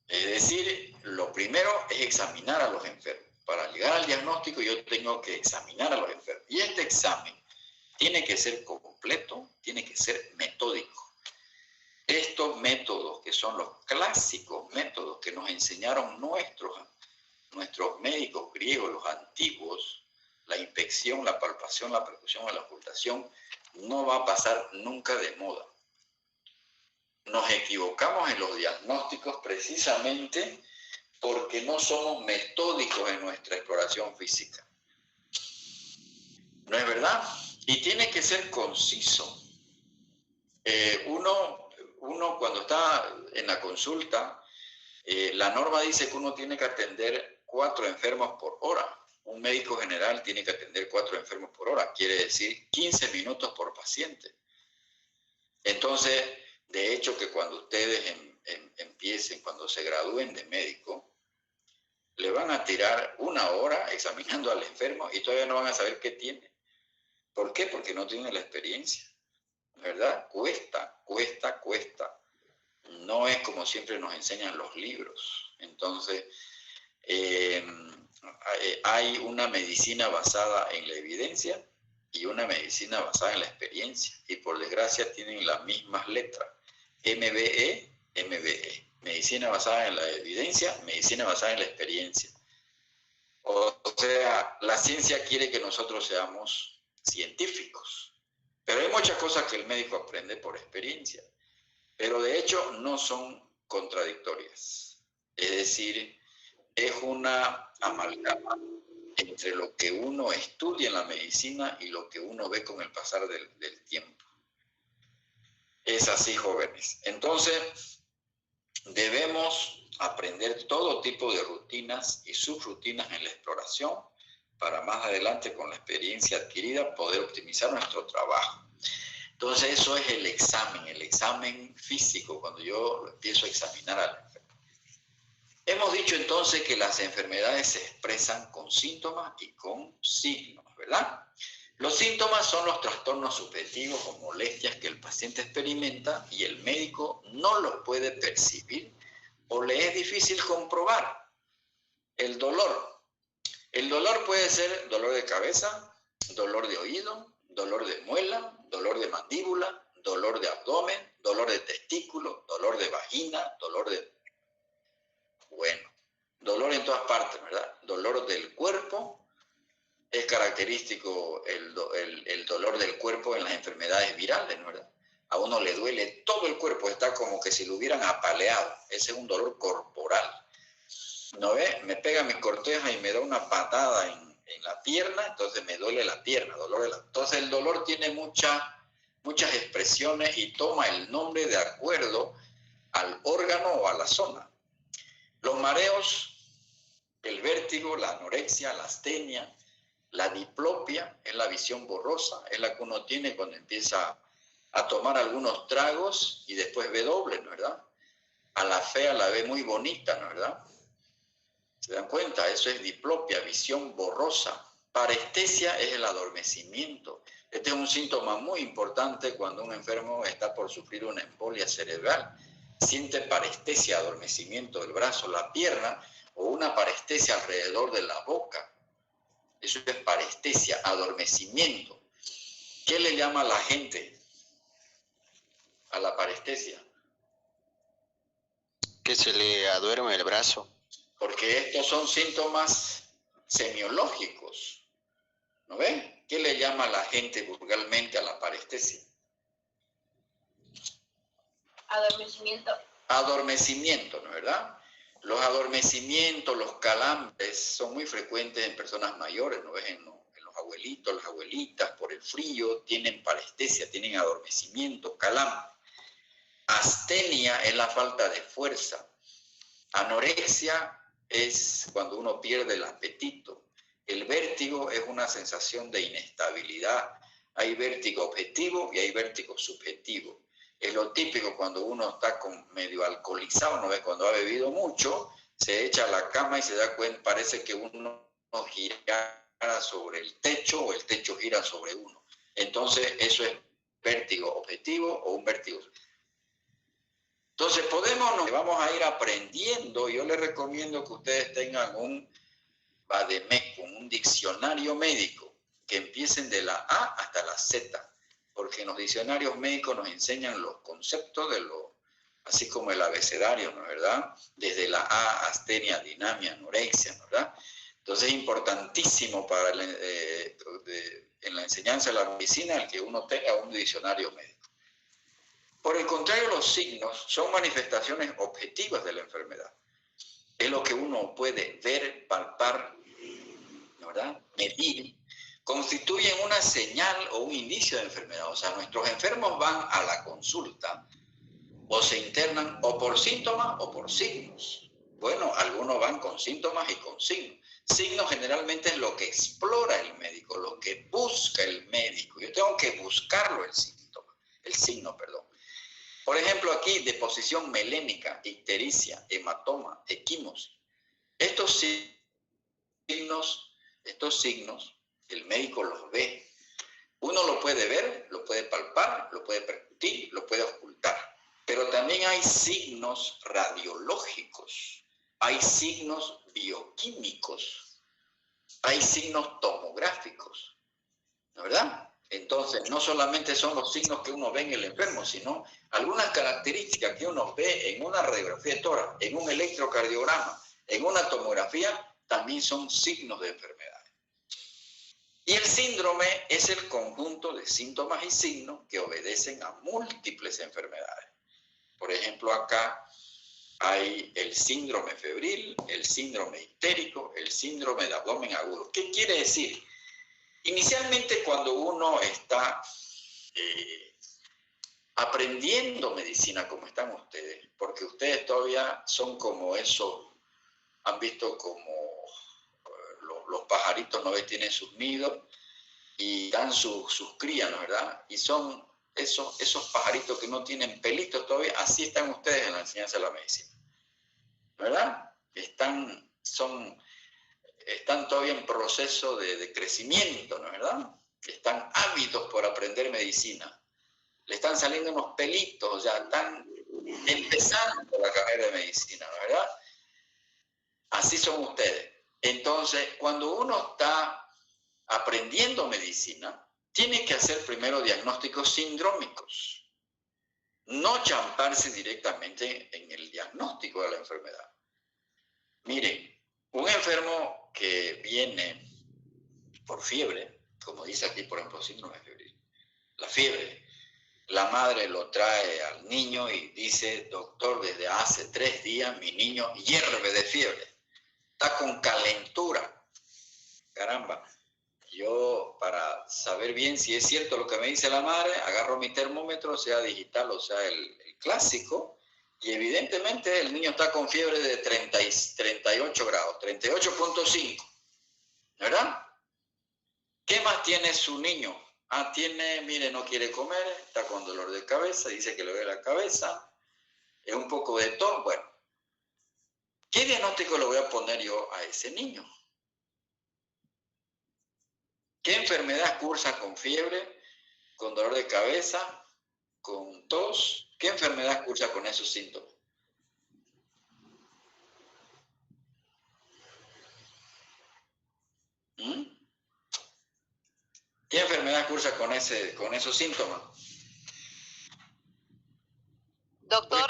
Es decir, lo primero es examinar a los enfermos. Para llegar al diagnóstico yo tengo que examinar a los enfermos. Y este examen tiene que ser completo, tiene que ser metódico. Estos métodos, que son los clásicos métodos que nos enseñaron nuestros médicos griegos, los antiguos, la inspección, la palpación, la percusión o la ocultación, no va a pasar nunca de moda. Nos equivocamos en los diagnósticos precisamente porque no somos metódicos en nuestra exploración física. ¿No es verdad? Y tiene que ser conciso. Uno cuando está en la consulta, la norma dice que uno tiene que atender 4 enfermos por hora. Un médico general tiene que atender 4 enfermos por hora. Quiere decir 15 minutos por paciente. Entonces, de hecho, que cuando ustedes empiecen, cuando se gradúen de médico, le van a tirar 1 hora examinando al enfermo y todavía no van a saber qué tiene. ¿Por qué? Porque no tienen la experiencia. ¿Verdad? Cuesta. No es como siempre nos enseñan los libros. Entonces, hay una medicina basada en la evidencia y una medicina basada en la experiencia. Y por desgracia tienen las mismas letras. MBE, MBE. Medicina basada en la evidencia, medicina basada en la experiencia. O sea, la ciencia quiere que nosotros seamos científicos. Pero hay muchas cosas que el médico aprende por experiencia. Pero de hecho no son contradictorias. Es decir, es una amalgama entre lo que uno estudia en la medicina y lo que uno ve con el pasar del tiempo. Es así, jóvenes. Entonces, debemos aprender todo tipo de rutinas y subrutinas en la exploración para más adelante, con la experiencia adquirida, poder optimizar nuestro trabajo. Entonces, eso es el examen físico, cuando yo empiezo a examinar al enfermo. Hemos dicho entonces que las enfermedades se expresan con síntomas y con signos, ¿verdad? Los síntomas son los trastornos subjetivos o molestias que el paciente experimenta y el médico no los puede percibir o le es difícil comprobar. El dolor. El dolor puede ser dolor de cabeza, dolor de oído, dolor de muela, dolor de mandíbula, dolor de abdomen, dolor de testículo, dolor de vagina, dolor de... Bueno, dolor en todas partes, ¿verdad? Dolor del cuerpo. Es característico el dolor del cuerpo en las enfermedades virales, ¿no? ¿Verdad? A uno le duele todo el cuerpo, está como que si lo hubieran apaleado. Ese es un dolor corporal. ¿No ve? Me pega mi corteja y me da una patada en la pierna, entonces me duele la pierna. Entonces el dolor tiene muchas expresiones y toma el nombre de acuerdo al órgano o a la zona. Los mareos, el vértigo, la anorexia, la astenia, la diplopia, es la visión borrosa, es la que uno tiene cuando empieza a tomar algunos tragos y después ve doble, ¿no es verdad? A la fea la ve muy bonita, ¿no es verdad? ¿Se dan cuenta? Eso es diplopia, visión borrosa. Parestesia es el adormecimiento. Este es un síntoma muy importante cuando un enfermo está por sufrir una embolia cerebral. Siente parestesia, adormecimiento del brazo, la pierna, o una parestesia alrededor de la boca. Eso es parestesia, adormecimiento. ¿Qué le llama a la gente a la parestesia? Que se le aduerme el brazo. Porque estos son síntomas semiológicos. ¿No ven? ¿Qué le llama a la gente vulgarmente a la parestesia? Adormecimiento. Adormecimiento, ¿no es verdad? Los adormecimientos, los calambres son muy frecuentes en personas mayores, ¿no ves? En los abuelitos, las abuelitas, por el frío, tienen parestesia, tienen adormecimiento, calambre. Astenia es la falta de fuerza. Anorexia es cuando uno pierde el apetito. El vértigo es una sensación de inestabilidad. Hay vértigo objetivo y hay vértigo subjetivo. Es lo típico cuando uno está medio alcoholizado, ¿no ve? Cuando ha bebido mucho, se echa a la cama y se da cuenta, parece que uno gira sobre el techo o el techo gira sobre uno. Entonces, eso es vértigo objetivo o un vértigo. Entonces, vamos a ir aprendiendo. Yo les recomiendo que ustedes tengan un vademecum, un diccionario médico, que empiecen de la A hasta la Z, porque en los diccionarios médicos nos enseñan los conceptos así como el abecedario, ¿no es verdad? Desde la A, astenia, dinamia, anorexia, ¿no es verdad? Entonces es importantísimo en la enseñanza de la medicina el que uno tenga un diccionario médico. Por el contrario, los signos son manifestaciones objetivas de la enfermedad. Es lo que uno puede ver, palpar, ¿no verdad? Medir. Constituyen una señal o un indicio de enfermedad. O sea, nuestros enfermos van a la consulta o se internan o por síntomas o por signos. Bueno, algunos van con síntomas y con signos. Signos generalmente es lo que explora el médico, lo que busca el médico. Yo tengo que buscarlo el signo. Por ejemplo, aquí, deposición melénica, ictericia, hematoma, equimosis. Estos signos, el médico los ve. Uno lo puede ver, lo puede palpar, lo puede percutir, lo puede ocultar. Pero también hay signos radiológicos, hay signos bioquímicos, hay signos tomográficos, ¿no es verdad? Entonces, no solamente son los signos que uno ve en el enfermo, sino algunas características que uno ve en una radiografía de tórax, en un electrocardiograma, en una tomografía, también son signos de enfermedades. Y el síndrome es el conjunto de síntomas y signos que obedecen a múltiples enfermedades. Por ejemplo, acá hay el síndrome febril, el síndrome ictérico, el síndrome de abdomen agudo. ¿Qué quiere decir? Inicialmente, cuando uno está aprendiendo medicina como están ustedes, porque ustedes todavía son como esos, han visto como los pajaritos, ¿no ven? Tienen sus nidos y dan sus crías, ¿no es verdad? Y son esos pajaritos que no tienen pelitos todavía, así están ustedes en la enseñanza de la medicina, ¿verdad? Están todavía en proceso de crecimiento, ¿no es verdad? Están ávidos por aprender medicina. Le están saliendo unos pelitos, ya están empezando la carrera de medicina, ¿no es verdad? Así son ustedes. Entonces, cuando uno está aprendiendo medicina, tiene que hacer primero diagnósticos sindrómicos. No champarse directamente en el diagnóstico de la enfermedad. Miren, un enfermo que viene por fiebre, como dice aquí, por ejemplo, síndrome febril, la fiebre, la madre lo trae al niño y dice, doctor, desde hace 3 días mi niño hierve de fiebre, está con calentura. Caramba, yo para saber bien si es cierto lo que me dice la madre, agarro mi termómetro, sea digital o sea el clásico, y evidentemente el niño está con fiebre de 38 grados, 38.5, ¿verdad? ¿Qué más tiene su niño? Mire, no quiere comer, está con dolor de cabeza, dice que le duele la cabeza, es un poco de tos. Bueno, ¿qué diagnóstico le voy a poner yo a ese niño? ¿Qué enfermedad cursa con fiebre, con dolor de cabeza, con tos? ¿Qué enfermedad cursa con esos síntomas? ¿Qué enfermedad cursa con esos síntomas? Doctor,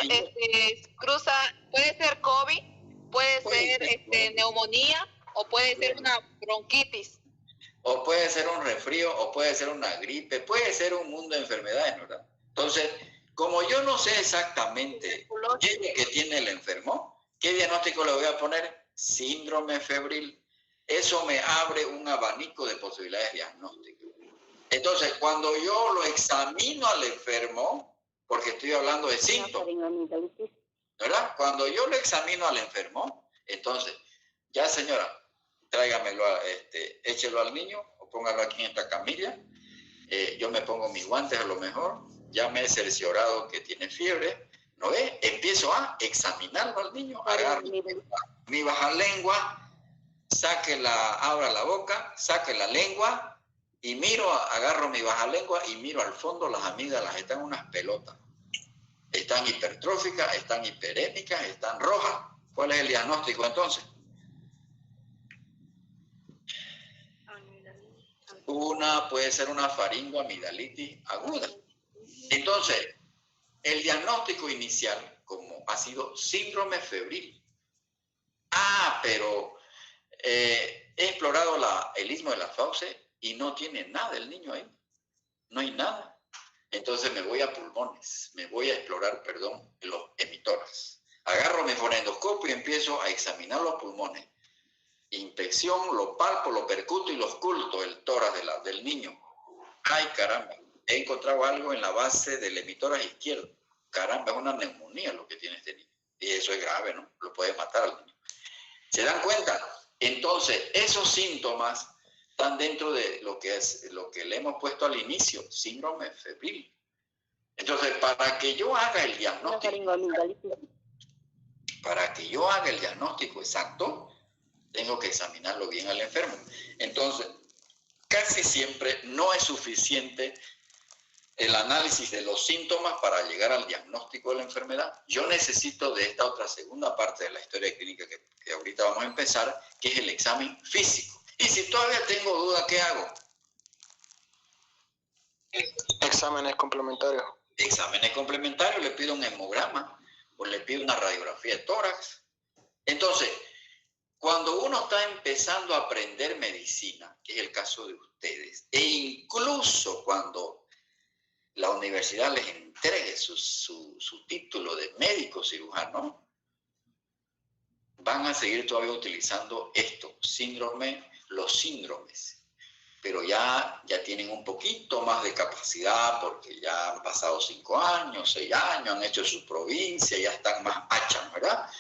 puede ser COVID, puede ser neumonía o puede ser una bronquitis. O puede ser un resfrío, o puede ser una gripe, puede ser un mundo de enfermedades, ¿verdad? Entonces, como yo no sé exactamente qué es lo que tiene el enfermo, ¿qué diagnóstico le voy a poner? Síndrome febril. eso me abre un abanico de posibilidades diagnósticas. Entonces, cuando yo lo examino al enfermo, porque estoy hablando de síntomas, ¿verdad? Cuando yo lo examino al enfermo, entonces, ya señora, tráigamelo, échelo al niño o póngalo aquí en esta camilla. Yo me pongo mis guantes a lo mejor, ya me he cerciorado que tiene fiebre, ¿no ve? Empiezo a examinarlo al niño, agarro mi baja lengua, abra la boca, saque la lengua y miro, agarro mi baja lengua y miro al fondo las amígdalas, están unas pelotas. Están hipertróficas, están hiperémicas, están rojas. ¿Cuál es el diagnóstico entonces? Puede ser una faringoamigdalitis aguda. Entonces, el diagnóstico inicial, como ha sido síndrome febril. Pero he explorado el istmo de la Fauce y no tiene nada el niño ahí. No hay nada. Entonces me voy a pulmones, me voy a explorar, los emitórax. Agarro mi fonendoscopio y empiezo a examinar los pulmones. Inspección, lo palpo, lo percuto y lo oculto, el tórax del niño. ¡Ay, caramba! He encontrado algo en la base del emitórax izquierdo. Caramba, es una neumonía lo que tiene este niño. Y eso es grave, ¿no? Lo puede matar al niño. ¿Se dan cuenta? Entonces, esos síntomas están dentro de lo que le hemos puesto al inicio, síndrome febril. Entonces, para que yo haga el diagnóstico exacto, tengo que examinarlo bien al enfermo. Entonces, casi siempre no es suficiente el análisis de los síntomas para llegar al diagnóstico de la enfermedad. Yo necesito de esta otra segunda parte de la historia clínica que ahorita vamos a empezar, que es el examen físico. Y si todavía tengo duda, ¿qué hago? Exámenes complementarios. Exámenes complementarios, le pido un hemograma o le pido una radiografía de tórax. Entonces, cuando uno está empezando a aprender medicina, que es el caso de ustedes, e incluso cuando la universidad les entregue su título de médico cirujano, van a seguir todavía utilizando los síndromes, pero ya tienen un poquito más de capacidad porque ya han pasado 5 años, 6 años, han hecho su provincia, ya están más hachas, ¿verdad?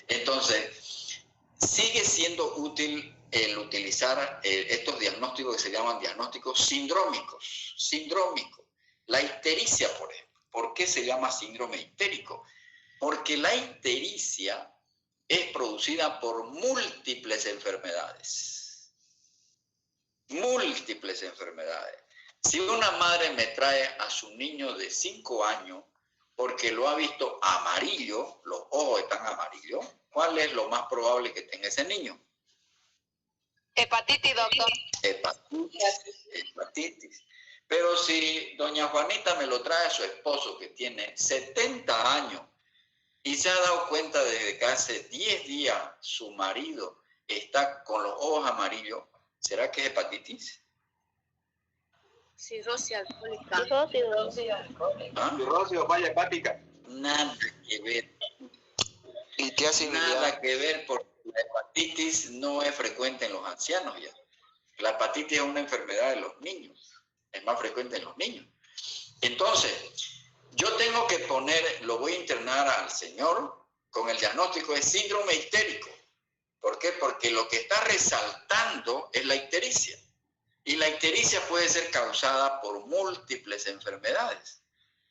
Entonces, sigue siendo útil el utilizar estos diagnósticos que se llaman diagnósticos sindrómicos. La ictericia, por ejemplo. ¿Por qué se llama síndrome ictérico? Porque la ictericia es producida por múltiples enfermedades. Múltiples enfermedades. Si una madre me trae a su niño de 5 años porque lo ha visto amarillo, los ojos están amarillos, ¿cuál es lo más probable que tenga ese niño? Hepatitis, doctor. Hepatitis. Pero si doña Juanita me lo trae a su esposo que tiene 70 años y se ha dado cuenta desde que hace 10 días su marido está con los ojos amarillos, ¿será que es hepatitis? Cirrosis alcohólica. ¿Ah? Cirrosis o falla hepática. Nada que ver. Litiasis Nada que ver, porque la hepatitis no es frecuente en los ancianos ya. La hepatitis es una enfermedad de los niños. Es más frecuente en los niños. Entonces, yo tengo que lo voy a internar al señor con el diagnóstico de síndrome ictérico. ¿Por qué? Porque lo que está resaltando es la ictericia. Y la ictericia puede ser causada por múltiples enfermedades.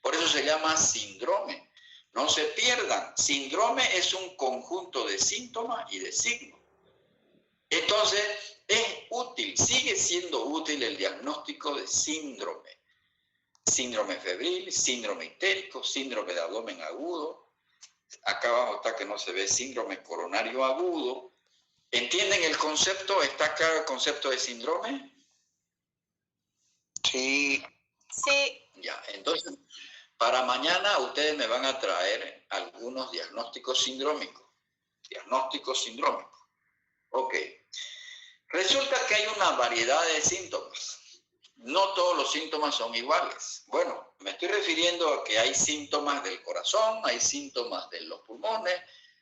Por eso se llama síndrome. No se pierdan. Síndrome es un conjunto de síntomas y de signos. Entonces, es útil, sigue siendo útil el diagnóstico de síndrome. Síndrome febril, síndrome ictérico, síndrome de abdomen agudo. Acá abajo está que no se ve, síndrome coronario agudo. ¿Entienden el concepto? ¿Está claro el concepto de síndrome? Sí. Sí. Ya, entonces, para mañana ustedes me van a traer algunos diagnósticos sindrómicos. Diagnósticos sindrómicos. Ok. Resulta que hay una variedad de síntomas. No todos los síntomas son iguales. Bueno, me estoy refiriendo a que hay síntomas del corazón, hay síntomas de los pulmones,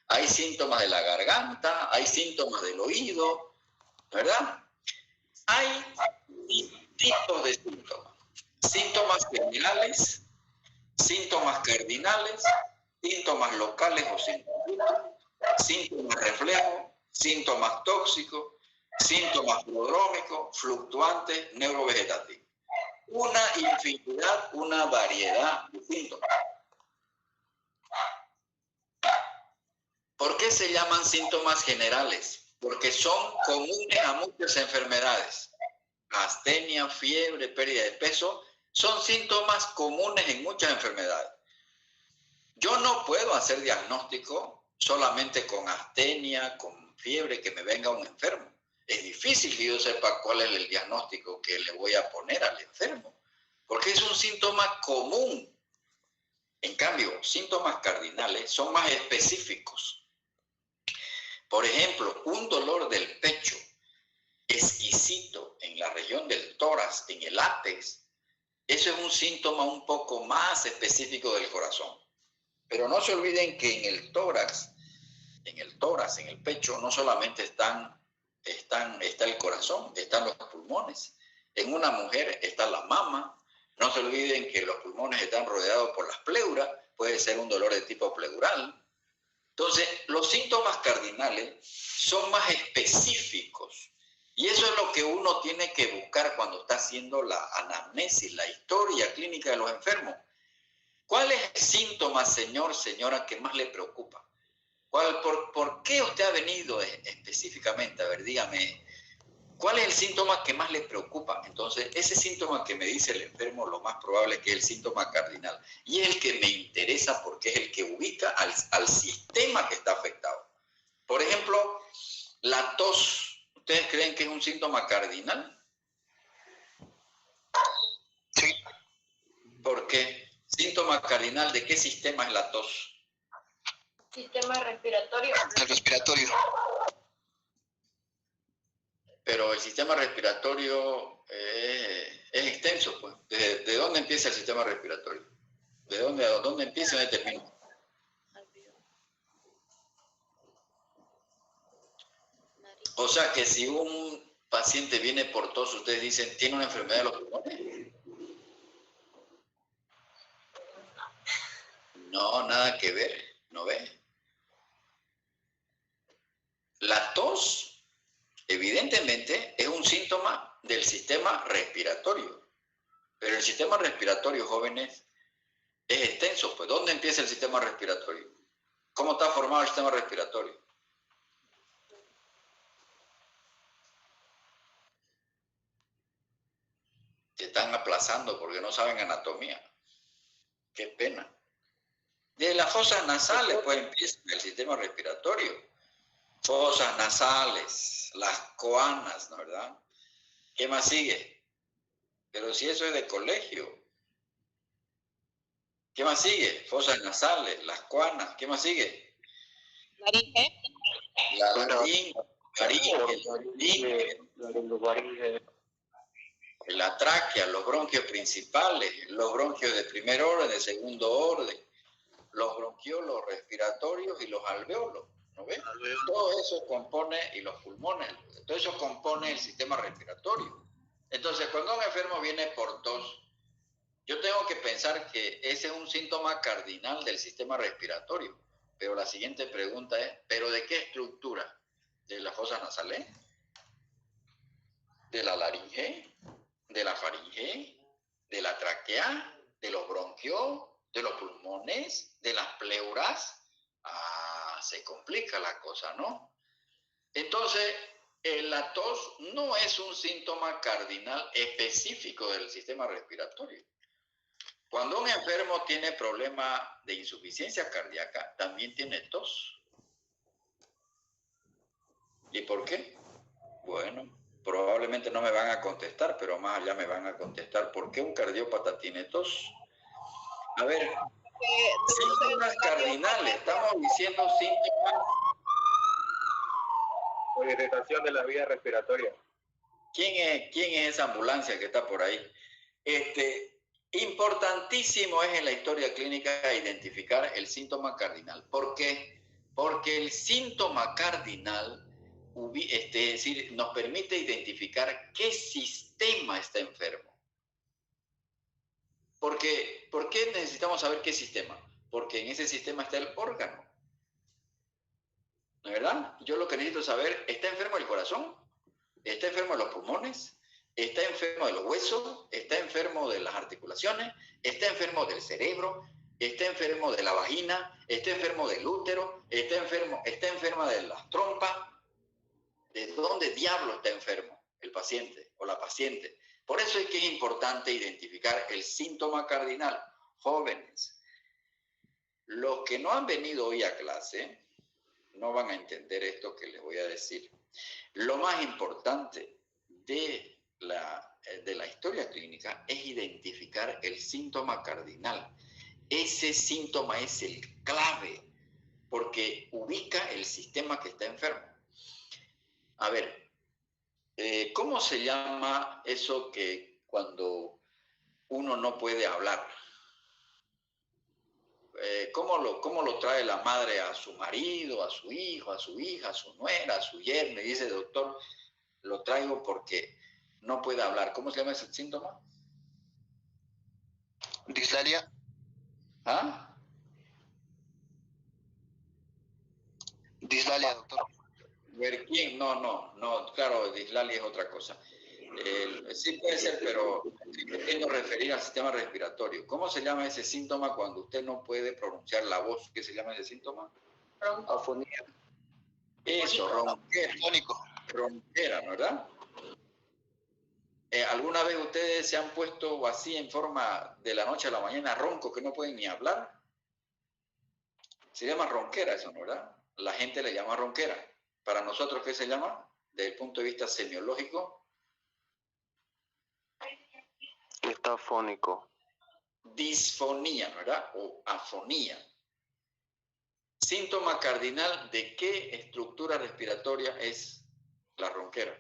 hay síntomas de la garganta, hay síntomas del oído, ¿verdad? Hay tipos de síntomas. Síntomas generales, síntomas cardinales, síntomas locales o síntomas reflejos, síntomas tóxicos, síntomas prodrómicos, fluctuantes, neurovegetativos. Una infinidad, una variedad de síntomas. ¿Por qué se llaman síntomas generales? Porque son comunes a muchas enfermedades. Astenia, fiebre, pérdida de peso, son síntomas comunes en muchas enfermedades. Yo no puedo hacer diagnóstico solamente con astenia, con fiebre, que me venga un enfermo. Es difícil que yo sepa cuál es el diagnóstico que le voy a poner al enfermo, porque es un síntoma común. En cambio, síntomas cardinales son más específicos. Por ejemplo, un dolor del pecho exquisito en la región del tórax, en el ápex, eso es un síntoma un poco más específico del corazón. Pero no se olviden que en el tórax, en el pecho, no solamente está el corazón, están los pulmones. En una mujer está la mama. No se olviden que los pulmones están rodeados por las pleuras. Puede ser un dolor de tipo pleural. Entonces, los síntomas cardinales son más específicos. Y eso es lo que uno tiene que buscar cuando está haciendo la anamnesis, la historia clínica de los enfermos. ¿Cuál es el síntoma, señor, señora, que más le preocupa? ¿Por qué usted ha venido específicamente? A ver, dígame, ¿cuál es el síntoma que más le preocupa? Entonces, ese síntoma que me dice el enfermo, lo más probable es que es el síntoma cardinal. Y es el que me interesa porque es el que ubica al sistema que está afectado. Por ejemplo, la tos. ¿Ustedes creen que es un síntoma cardinal? Sí. ¿Por qué? Síntoma cardinal, ¿de qué sistema es la tos? Sistema respiratorio. El respiratorio. Pero el sistema respiratorio es extenso, pues. ¿De dónde empieza el sistema respiratorio? ¿De dónde empieza y dónde termina? O sea que si un paciente viene por tos, ustedes dicen, ¿tiene una enfermedad de los pulmones? No, nada que ver, ¿no ve? La tos, evidentemente, es un síntoma del sistema respiratorio. Pero el sistema respiratorio, jóvenes, es extenso. Pues, ¿dónde empieza el sistema respiratorio? ¿Cómo está formado el sistema respiratorio? Se están aplazando porque no saben anatomía. Qué pena. De las fosas nasales, pues, empieza el sistema respiratorio. Fosas nasales, las coanas, ¿no verdad? ¿Qué más sigue? Pero si eso es de colegio. ¿Qué más sigue? Fosas nasales, las coanas. ¿Qué más sigue? Laringe. La laringe, la tráquea, los bronquios principales, los bronquios de primer orden, de segundo orden, los bronquiolos respiratorios y los alveolos, ¿no ves? Todo eso compone, y los pulmones, todo eso compone el sistema respiratorio. Entonces, cuando un enfermo viene por tos, yo tengo que pensar que ese es un síntoma cardinal del sistema respiratorio. Pero la siguiente pregunta es, ¿pero de qué estructura? ¿De la fosa nasal? ¿De la laringe? ¿De la faringe? ¿De la tráquea? ¿De los bronquios? ¿De los pulmones? ¿De las pleuras? Ah, se complica la cosa, ¿no? Entonces, la tos no es un síntoma cardinal específico del sistema respiratorio. Cuando un enfermo tiene problema de insuficiencia cardíaca, también tiene tos. ¿Y por qué? Bueno, probablemente no me van a contestar, pero más allá me van a contestar por qué un cardiópata tiene tos. A ver, síntomas cardinales, estamos diciendo síntomas. Por irritación de la vía respiratoria. ¿Quién es esa ambulancia que está por ahí? Importantísimo es en la historia clínica identificar el síntoma cardinal. ¿Por qué? Porque el síntoma cardinal es decir, nos permite identificar qué sistema está enfermo. ¿Por qué necesitamos saber qué sistema? Porque en ese sistema está el órgano. ¿No es verdad? Yo lo que necesito saber, ¿está enfermo el corazón? ¿Está enfermo de los pulmones? ¿Está enfermo de los huesos? ¿Está enfermo de las articulaciones? ¿Está enfermo del cerebro? ¿Está enfermo de la vagina? ¿Está enfermo del útero? ¿Está enferma de las trompas? ¿De dónde diablo está enfermo el paciente o la paciente? Por eso es que es importante identificar el síntoma cardinal. Jóvenes, los que no han venido hoy a clase no van a entender esto que les voy a decir. Lo más importante de la historia clínica es identificar el síntoma cardinal. Ese síntoma es el clave porque ubica el sistema que está enfermo. A ver, ¿cómo se llama eso que cuando uno no puede hablar? ¿Cómo lo trae la madre a su marido, a su hijo, a su hija, a su nuera, a su yerno? Y dice, doctor, lo traigo porque no puede hablar. ¿Cómo se llama ese síntoma? Dislalia. ¿Ah? Dislalia, doctor. Ver quién, no, claro, dislalia es otra cosa. Sí puede ser, pero pretendo referir al sistema respiratorio. ¿Cómo se llama ese síntoma cuando usted no puede pronunciar la voz? ¿Qué se llama ese síntoma? Afonía. Eso, ronquera. Ronquera, ¿no verdad? ¿Alguna vez ustedes se han puesto así en forma de la noche a la mañana ronco que no pueden ni hablar? Se llama ronquera eso, ¿no verdad? La gente le llama ronquera. Para nosotros, ¿qué se llama? Desde el punto de vista semiológico. Está afónico. Disfonía, ¿verdad? O afonía. Síntoma cardinal de qué estructura respiratoria es la ronquera.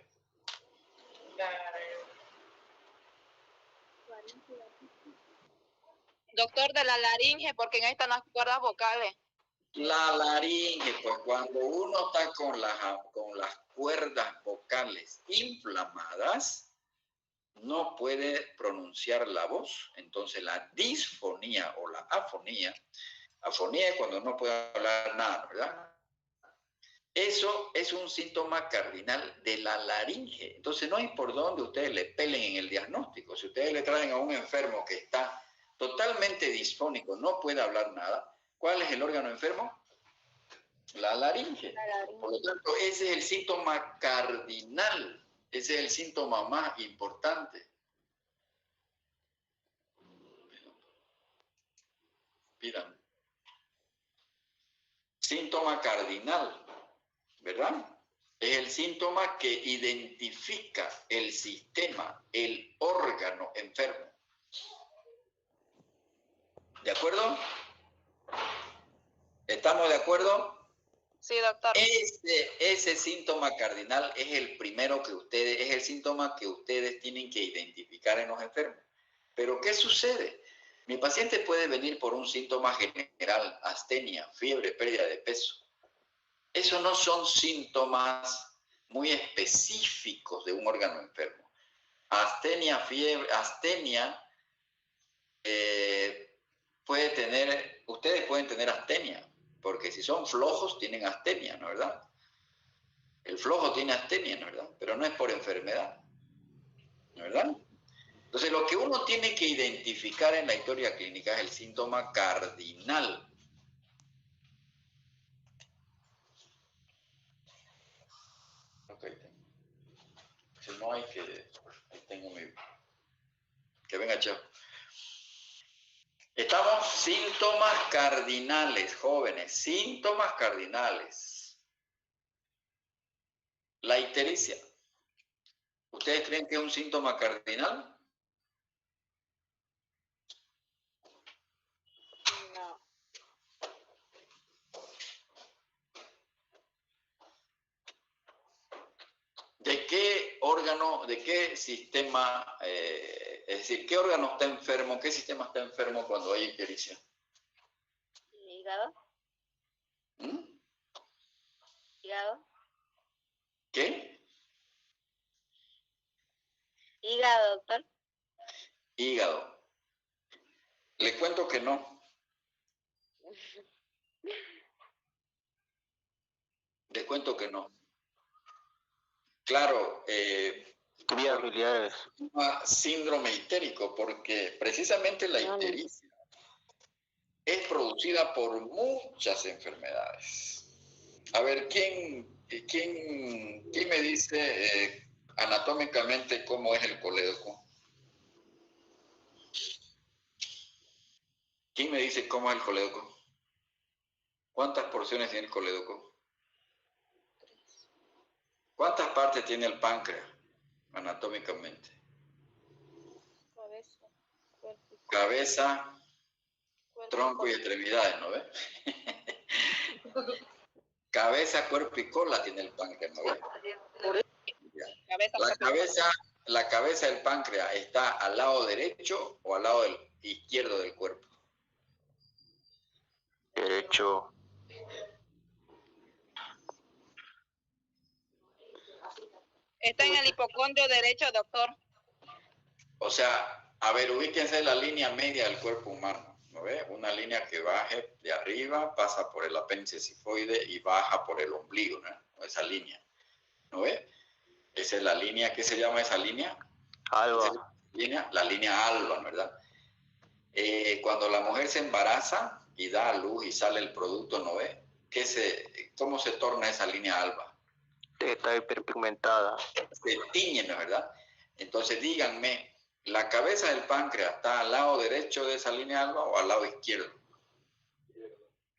Doctor, de la laringe, porque en ahí están las cuerdas vocales. La laringe, pues cuando uno está con las cuerdas vocales inflamadas, no puede pronunciar la voz. Entonces la disfonía o la afonía es cuando no puede hablar nada, ¿verdad? Eso es un síntoma cardinal de la laringe. Entonces no hay por dónde ustedes le pelen en el diagnóstico. Si ustedes le traen a un enfermo que está totalmente disfónico, no puede hablar nada, ¿cuál es el órgano enfermo? La laringe. Por lo tanto, ese es el síntoma cardinal. Ese es el síntoma más importante. Miren. Síntoma cardinal, ¿verdad? Es el síntoma que identifica el sistema, el órgano enfermo. ¿De acuerdo? ¿Estamos de acuerdo? Sí, doctor. Ese síntoma cardinal es el primero es el síntoma que ustedes tienen que identificar en los enfermos. Pero ¿qué sucede? Mi paciente puede venir por un síntoma general, astenia, fiebre, pérdida de peso. Esos no son síntomas muy específicos de un órgano enfermo. Astenia, fiebre, ustedes pueden tener astenia, porque si son flojos tienen astenia, ¿no es verdad? El flojo tiene astenia, ¿no es verdad? Pero no es por enfermedad, ¿no es verdad? Entonces lo que uno tiene que identificar en la historia clínica es el síntoma cardinal. Ok, si no hay que tengo mi... Que venga, chao. Estamos síntomas cardinales, jóvenes, síntomas cardinales. La ictericia. ¿Ustedes creen que es un síntoma cardinal? No. ¿De qué órgano, de qué sistema, es decir, qué órgano está enfermo, qué sistema está enfermo cuando hay ictericia? ¿Hígado? ¿Mm? ¿Hígado? doctor? Hígado. Le cuento que no. Le cuento que no. Claro, Vías biliares. síndrome histérico, porque precisamente la histericia es producida por muchas enfermedades. A ver, ¿quién me dice anatómicamente cómo es el colédoco? ¿Quién me dice cómo es el colédoco? ¿Cuántas porciones tiene el colédoco? ¿Cuántas partes tiene el páncreas anatómicamente? Cabeza, tronco y extremidades, ¿no ves? Cabeza, cuerpo y cola tiene el páncreas, ¿no ves? La cabeza del páncreas está al lado derecho o al lado izquierdo del cuerpo. Derecho. Está en el hipocondrio derecho, doctor. O sea, a ver, ubíquense en la línea media del cuerpo humano, ¿no ve? Una línea que baje de arriba, pasa por el apéndice cifoide y baja por el ombligo, ¿no? Esa línea, ¿no ve? Esa es la línea, ¿qué se llama esa línea? Alba. La línea alba, ¿verdad? Cuando la mujer se embaraza y da a luz y sale el producto, ¿no ve? ¿Cómo se torna esa línea alba? Está hiperpigmentada. Se tiñe, ¿no es verdad? Entonces díganme, ¿la cabeza del páncreas está al lado derecho de esa línea alba o al lado izquierdo?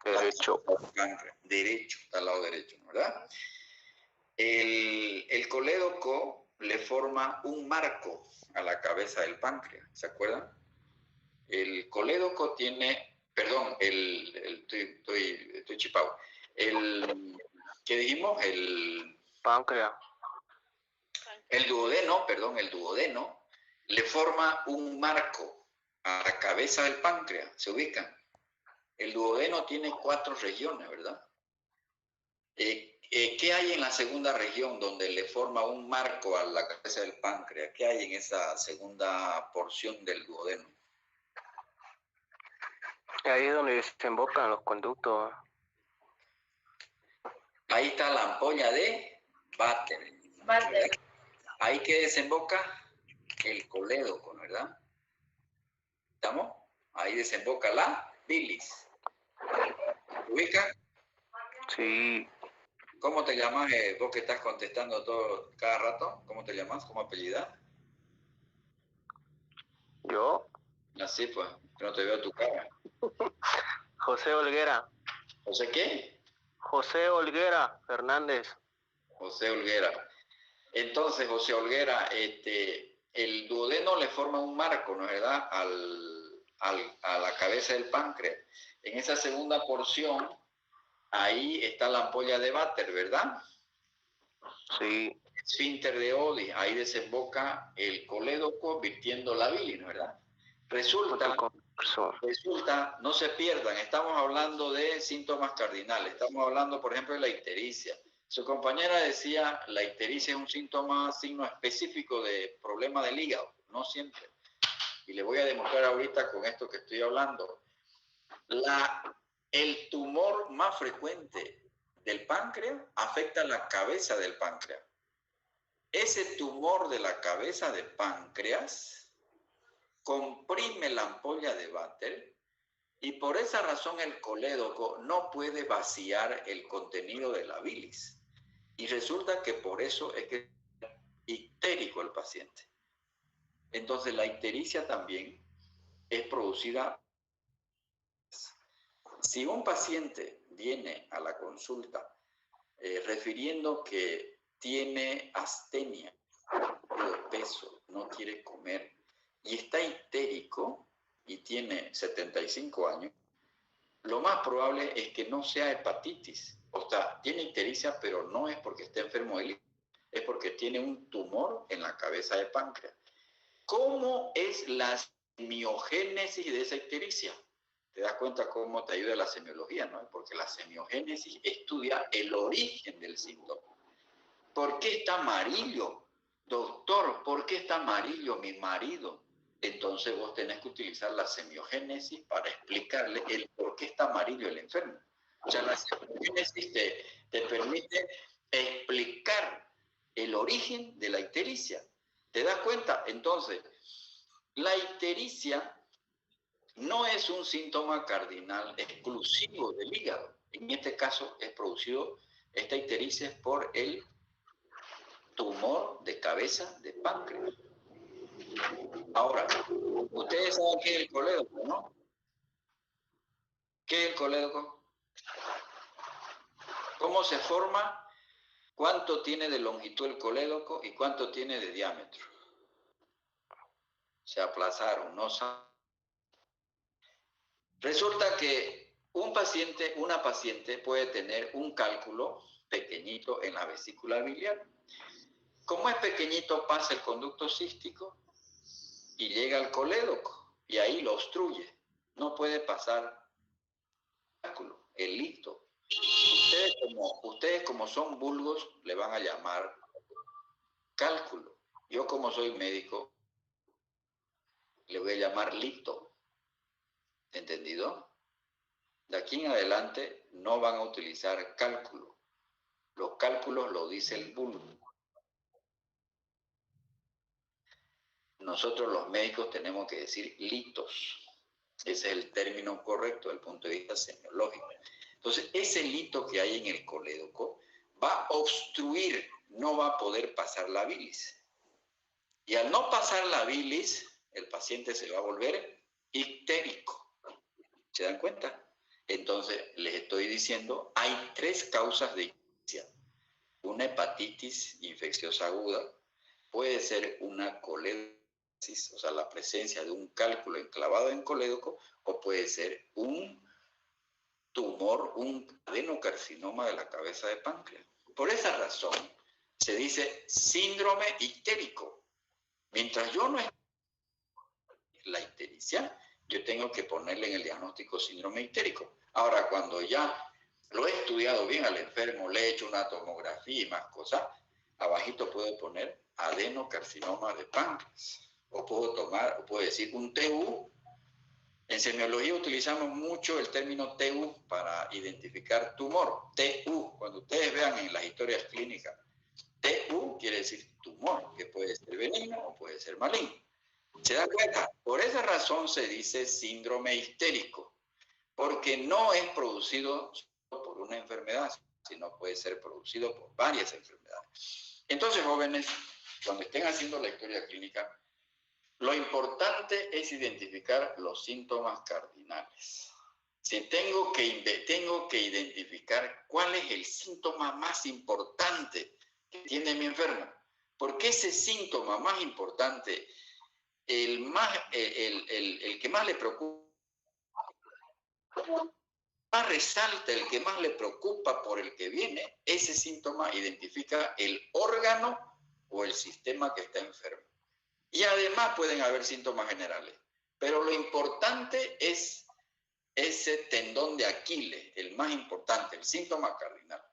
Derecho. Derecho, está al lado derecho, ¿no? ¿Verdad? El colédoco le forma un marco a la cabeza del páncreas, ¿se acuerdan? El colédoco tiene, perdón, estoy chipado. ¿Qué dijimos? El Páncreas. El duodeno le forma un marco a la cabeza del páncreas, ¿se ubican? El duodeno tiene 4 regiones, ¿verdad? ¿Qué hay en la segunda región donde le forma un marco a la cabeza del páncreas? ¿Qué hay en esa segunda porción del duodeno? Ahí es donde desembocan los conductos. Ahí está la ampolla de Vater. Ahí que desemboca el colédoco, ¿verdad? ¿Estamos? Ahí desemboca la bilis. ¿Ubica? Sí. ¿Cómo te llamas? Vos que estás contestando todo cada rato. ¿Cómo te llamas? ¿Cómo apellidas? ¿Yo? Así pues, que no te veo tu cara. José Olguera. ¿José qué? José Olguera Fernández. José Olguera. Entonces, José Olguera, el duodeno le forma un marco, ¿no es verdad? A la cabeza del páncreas. En esa segunda porción, ahí está la ampolla de Vater, ¿verdad? Sí. Esfínter de Oddi, ahí desemboca el colédoco virtiendo la bilis, ¿no es verdad? Resulta, no se pierdan, estamos hablando de síntomas cardinales, estamos hablando, por ejemplo, de la ictericia. Su compañera decía, la ictericia es un signo específico de problema del hígado, no siempre. Y le voy a demostrar ahorita con esto que estoy hablando. El tumor más frecuente del páncreas afecta la cabeza del páncreas. Ese tumor de la cabeza de páncreas comprime la ampolla de Vater y por esa razón el colédoco no puede vaciar el contenido de la bilis. Y resulta que por eso es que es ictérico el paciente. Entonces la ictericia también es producida. Si un paciente viene a la consulta refiriendo que tiene astenia, de peso, no quiere comer y está ictérico y tiene 75 años, lo más probable es que no sea hepatitis. O sea, tiene ictericia, pero no es porque esté enfermo del hígado, es porque tiene un tumor en la cabeza de páncreas. ¿Cómo es la semiogénesis de esa ictericia? Te das cuenta cómo te ayuda la semiología, ¿no? Porque la semiogénesis estudia el origen del síntoma. ¿Por qué está amarillo? doctor, ¿por qué está amarillo mi marido? Entonces vos tenés que utilizar la semiogénesis para explicarle el por qué está amarillo el enfermo. O sea, la semiogénesis te permite explicar el origen de la ictericia. ¿Te das cuenta? Entonces, la ictericia no es un síntoma cardinal exclusivo del hígado. En este caso es producido, esta ictericia es por el tumor de cabeza de páncreas. Ahora, ustedes saben qué es el colédoco, ¿no? ¿Qué es el colédoco? ¿Cómo se forma? ¿Cuánto tiene de longitud el colédoco y cuánto tiene de diámetro? Se aplazaron, no saben. Resulta que una paciente puede tener un cálculo pequeñito en la vesícula biliar. Como es pequeñito, pasa el conducto cístico y llega al colédoco y ahí lo obstruye. No puede pasar el cálculo, el licto. Ustedes como son vulgos le van a llamar cálculo. Yo como soy médico le voy a llamar licto. ¿Entendido? De aquí en adelante no van a utilizar cálculo. Los cálculos lo dice el vulgo. Nosotros los médicos tenemos que decir litos. Ese es el término correcto desde el punto de vista semiológico. Entonces, ese lito que hay en el colédoco va a obstruir, no va a poder pasar la bilis. Y al no pasar la bilis, el paciente se va a volver ictérico. ¿Se dan cuenta? Entonces, les estoy diciendo, hay 3 causas de ictericia. Una hepatitis infecciosa aguda, puede ser una colédosis, o sea, la presencia de un cálculo enclavado en colédoco, o puede ser un tumor, un adenocarcinoma de la cabeza de páncreas. Por esa razón, se dice síndrome ictérico. Mientras yo no esté la ictericia, yo tengo que ponerle en el diagnóstico síndrome ictérico. Ahora, cuando ya lo he estudiado bien al enfermo, le he hecho una tomografía y más cosas, abajito puedo poner adenocarcinoma de páncreas. O puedo decir un TU. En semiología utilizamos mucho el término TU para identificar tumor. TU, cuando ustedes vean en las historias clínicas, TU quiere decir tumor, que puede ser benigno o puede ser maligno. ¿Se dan cuenta? Por esa razón se dice síndrome ictérico, porque no es producido solo por una enfermedad, sino puede ser producido por varias enfermedades. Entonces, jóvenes, cuando estén haciendo la historia clínica, lo importante es identificar los síntomas cardinales. Si tengo que identificar cuál es el síntoma más importante que tiene mi enfermo, porque ese síntoma más importante, el que más le preocupa, más resalta, el que más le preocupa por el que viene, ese síntoma identifica el órgano o el sistema que está enfermo. Y además pueden haber síntomas generales, pero lo importante es ese tendón de Aquiles, el más importante, el síntoma cardinal.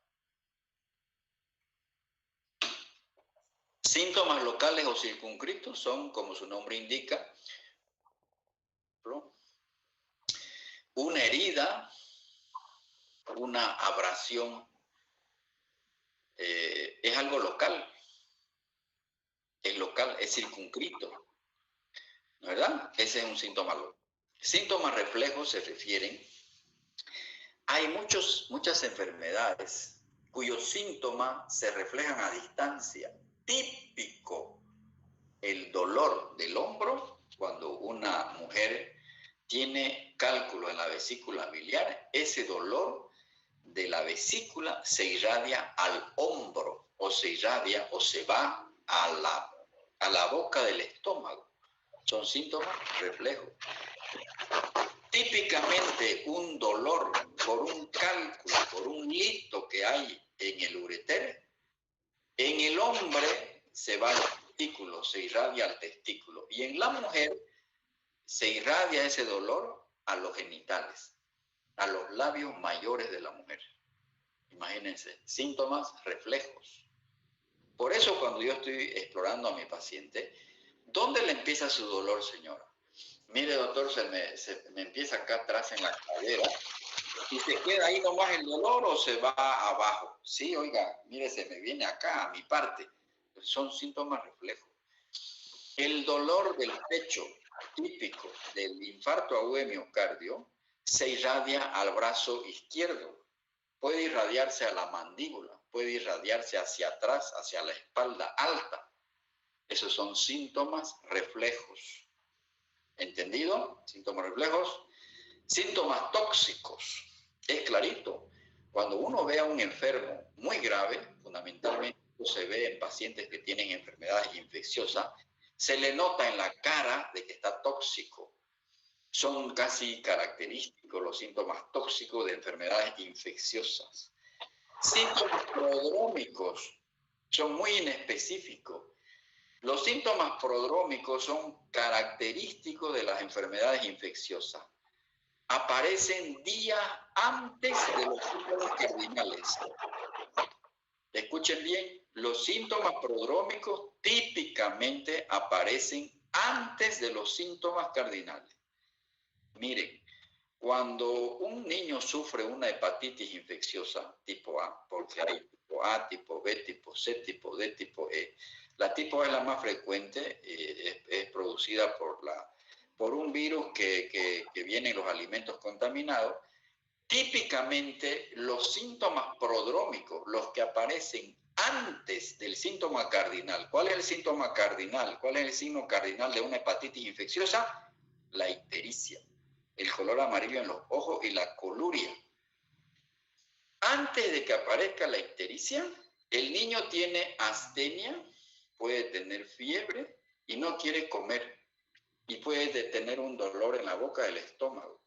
Síntomas locales o circunscritos son, como su nombre indica, una herida, una abrasión, es algo local. Es local, es circunscrito, ¿verdad? Ese es un síntoma local. Síntomas reflejos se refieren. Hay muchas enfermedades cuyos síntomas se reflejan a distancia. Típico, el dolor del hombro, cuando una mujer tiene cálculo en la vesícula biliar, ese dolor de la vesícula se irradia al hombro, o se irradia o se va a la boca del estómago. Son síntomas reflejos. Típicamente un dolor por un cálculo, por un lito que hay en el ureter, en el hombre se va al testículo, se irradia al testículo. Y en la mujer se irradia ese dolor a los genitales, a los labios mayores de la mujer. Imagínense, síntomas reflejos. Por eso cuando yo estoy explorando a mi paciente, ¿dónde le empieza su dolor, señora? Mire, doctor, se me empieza acá atrás en la cadera y se queda ahí nomás el dolor o se va abajo. Sí, oiga, mire, se me viene acá a mi parte. Son síntomas reflejos. El dolor del pecho típico del infarto agudo de miocardio se irradia al brazo izquierdo. Puede irradiarse a la mandíbula, puede irradiarse hacia atrás, hacia la espalda alta. Esos son síntomas reflejos. ¿Entendido? Síntomas reflejos. Síntomas tóxicos. Es clarito. Cuando uno ve a un enfermo muy grave, fundamentalmente se ve en pacientes que tienen enfermedades infecciosas, se le nota en la cara de que está tóxico. Son casi característicos los síntomas tóxicos de enfermedades infecciosas. Síntomas prodrómicos son muy inespecíficos. Los síntomas prodrómicos son característicos de las enfermedades infecciosas. Aparecen días antes de los síntomas cardinales. Escuchen bien, los síntomas prodrómicos típicamente aparecen antes de los síntomas cardinales. Miren, cuando un niño sufre una hepatitis infecciosa tipo A, porque hay tipo A, tipo B, tipo C, tipo D, tipo E, la tipo A es la más frecuente, es producida por un virus que viene en los alimentos contaminados. Típicamente los síntomas prodrómicos, los que aparecen antes del síntoma cardinal. ¿Cuál es el síntoma cardinal? ¿Cuál es el signo cardinal de una hepatitis infecciosa? La ictericia, el color amarillo en los ojos y la coluria. Antes de que aparezca la ictericia, el niño tiene astenia, puede tener fiebre y no quiere comer y puede tener un dolor en la boca del estómago.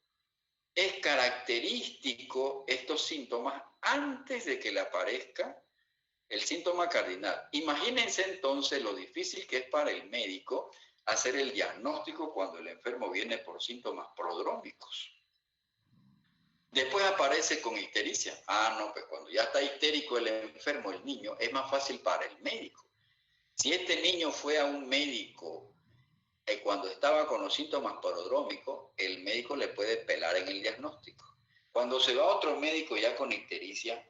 Es característico estos síntomas antes de que le aparezca el síntoma cardinal. Imagínense entonces lo difícil que es para el médico hacer el diagnóstico cuando el enfermo viene por síntomas prodrómicos. Después aparece con ictericia. Ah, no, pues cuando ya está histérico el enfermo, el niño, es más fácil para el médico. Si este niño fue a un médico cuando estaba con los síntomas prodrómicos, el médico le puede pelar en el diagnóstico. Cuando se va a otro médico ya con ictericia,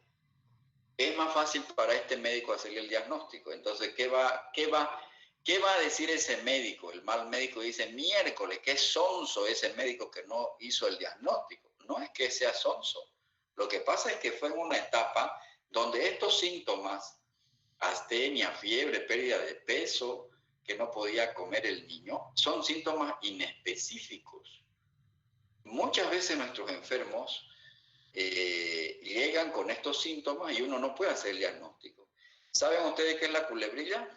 es más fácil para este médico hacerle el diagnóstico. Entonces, ¿qué va a decir ese médico? El mal médico dice, miércoles, qué sonso ese médico que no hizo el diagnóstico. No es que sea sonso. Lo que pasa es que fue en una etapa donde estos síntomas, astenia, fiebre, pérdida de peso, que no podía comer el niño, son síntomas inespecíficos. Muchas veces nuestros enfermos llegan con estos síntomas y uno no puede hacer el diagnóstico. ¿Saben ustedes qué es la culebrilla?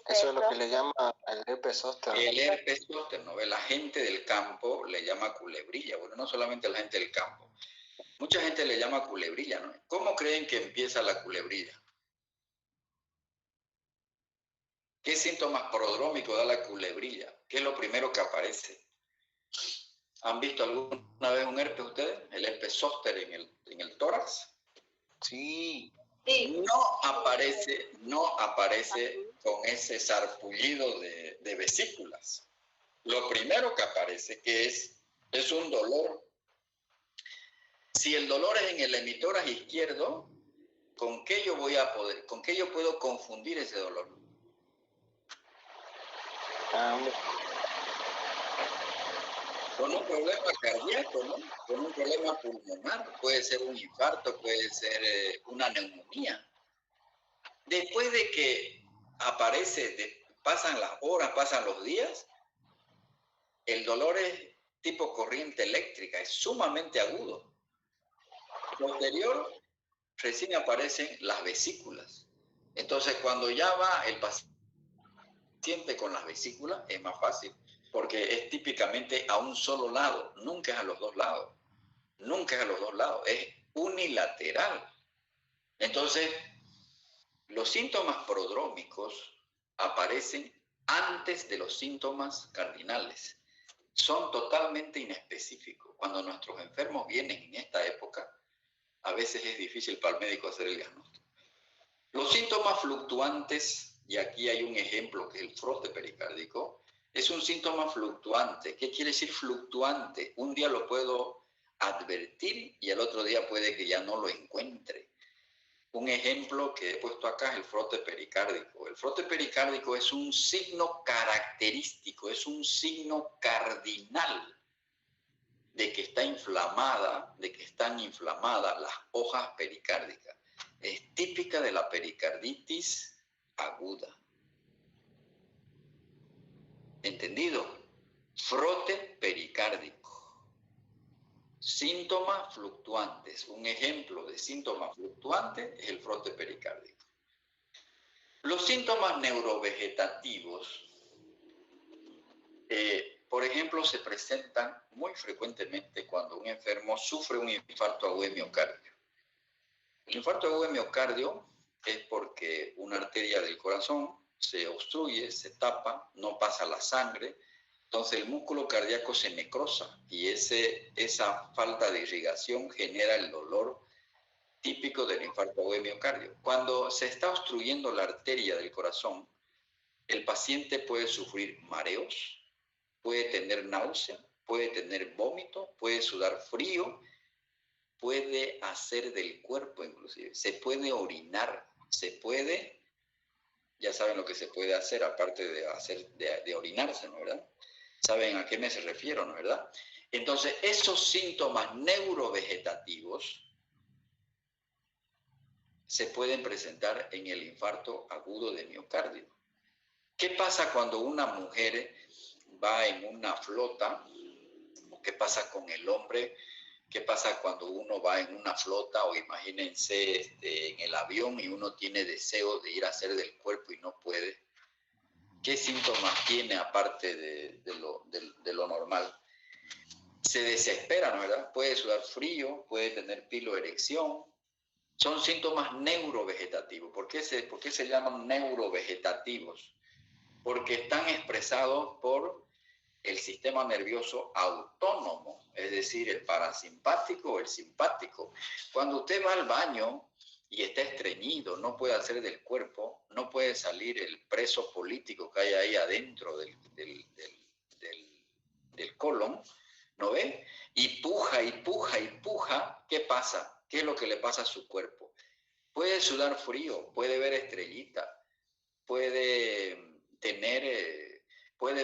Eso es lo que le llama el herpes zóster. El herpes zóster, ¿no? La gente del campo le llama culebrilla. Bueno, no solamente la gente del campo. Mucha gente le llama culebrilla, ¿no? ¿Cómo creen que empieza la culebrilla? ¿Qué síntomas prodrómicos da la culebrilla? ¿Qué es lo primero que aparece? ¿Han visto alguna vez un herpes ustedes? ¿El herpes zóster en el tórax? Sí. No aparece con ese sarpullido de vesículas. Lo primero que aparece que es un dolor. Si el dolor es en el hemitórax izquierdo, ¿con qué yo puedo confundir ese dolor? Con un problema cardíaco, ¿no? Con un problema pulmonar, puede ser un infarto, puede ser una neumonía. Después de que aparece, pasan las horas, pasan los días, el dolor es tipo corriente eléctrica, es sumamente agudo. Posterior, recién aparecen las vesículas. Entonces, cuando ya va el paciente con las vesículas, es más fácil, porque es típicamente a un solo lado, nunca es a los dos lados. Nunca es a los dos lados, es unilateral. Entonces, los síntomas prodrómicos aparecen antes de los síntomas cardinales. Son totalmente inespecíficos. Cuando nuestros enfermos vienen en esta época, a veces veces es difícil para el médico hacer el diagnóstico. Los síntomas fluctuantes, y aquí hay un ejemplo que es el frote pericárdico, es un síntoma fluctuante. ¿Qué quiere decir fluctuante? Un día lo puedo advertir y al otro día puede que ya no lo encuentre. Un ejemplo que he puesto acá es el frote pericárdico. El frote pericárdico es un signo característico, es un signo cardinal de que está inflamada, de que están inflamadas las hojas pericárdicas. Es típica de la pericarditis aguda. ¿Entendido? Frote pericárdico. Síntomas fluctuantes. Un ejemplo de síntoma fluctuante es el frote pericárdico. Los síntomas neurovegetativos, por ejemplo, se presentan muy frecuentemente cuando un enfermo sufre un infarto agudo de miocardio. El infarto agudo de miocardio es porque una arteria del corazón se obstruye, se tapa, no pasa la sangre, entonces el músculo cardíaco se necrosa y esa falta de irrigación genera el dolor típico del infarto agudo de miocardio. Cuando se está obstruyendo la arteria del corazón, el paciente puede sufrir mareos, puede tener náusea, puede tener vómito, puede sudar frío, puede hacer del cuerpo inclusive, se puede orinar, se puede, ya saben lo que se puede hacer aparte de orinarse, ¿no verdad? ¿Saben a qué me se refiero, no verdad? Entonces, esos síntomas neurovegetativos se pueden presentar en el infarto agudo de miocardio. ¿Qué pasa cuando una mujer va en una flota? ¿Qué pasa con el hombre? ¿Qué pasa cuando uno va en una flota o imagínense en el avión y uno tiene deseo de ir a hacer del cuerpo y no puede? ¿Qué síntomas tiene aparte de lo normal? Se desespera, ¿no verdad? Puede sudar frío, puede tener piloerección. Son síntomas neurovegetativos. ¿Por qué se llaman neurovegetativos? Porque están expresados por el sistema nervioso autónomo, es decir, el parasimpático o el simpático. Cuando usted va al baño y está estreñido, no puede hacer del cuerpo, no puede salir el preso político que hay ahí adentro del colon, ¿no ve? Y puja, y puja, y puja, ¿qué pasa? ¿Qué es lo que le pasa a su cuerpo? Puede sudar frío, puede ver estrellita, puede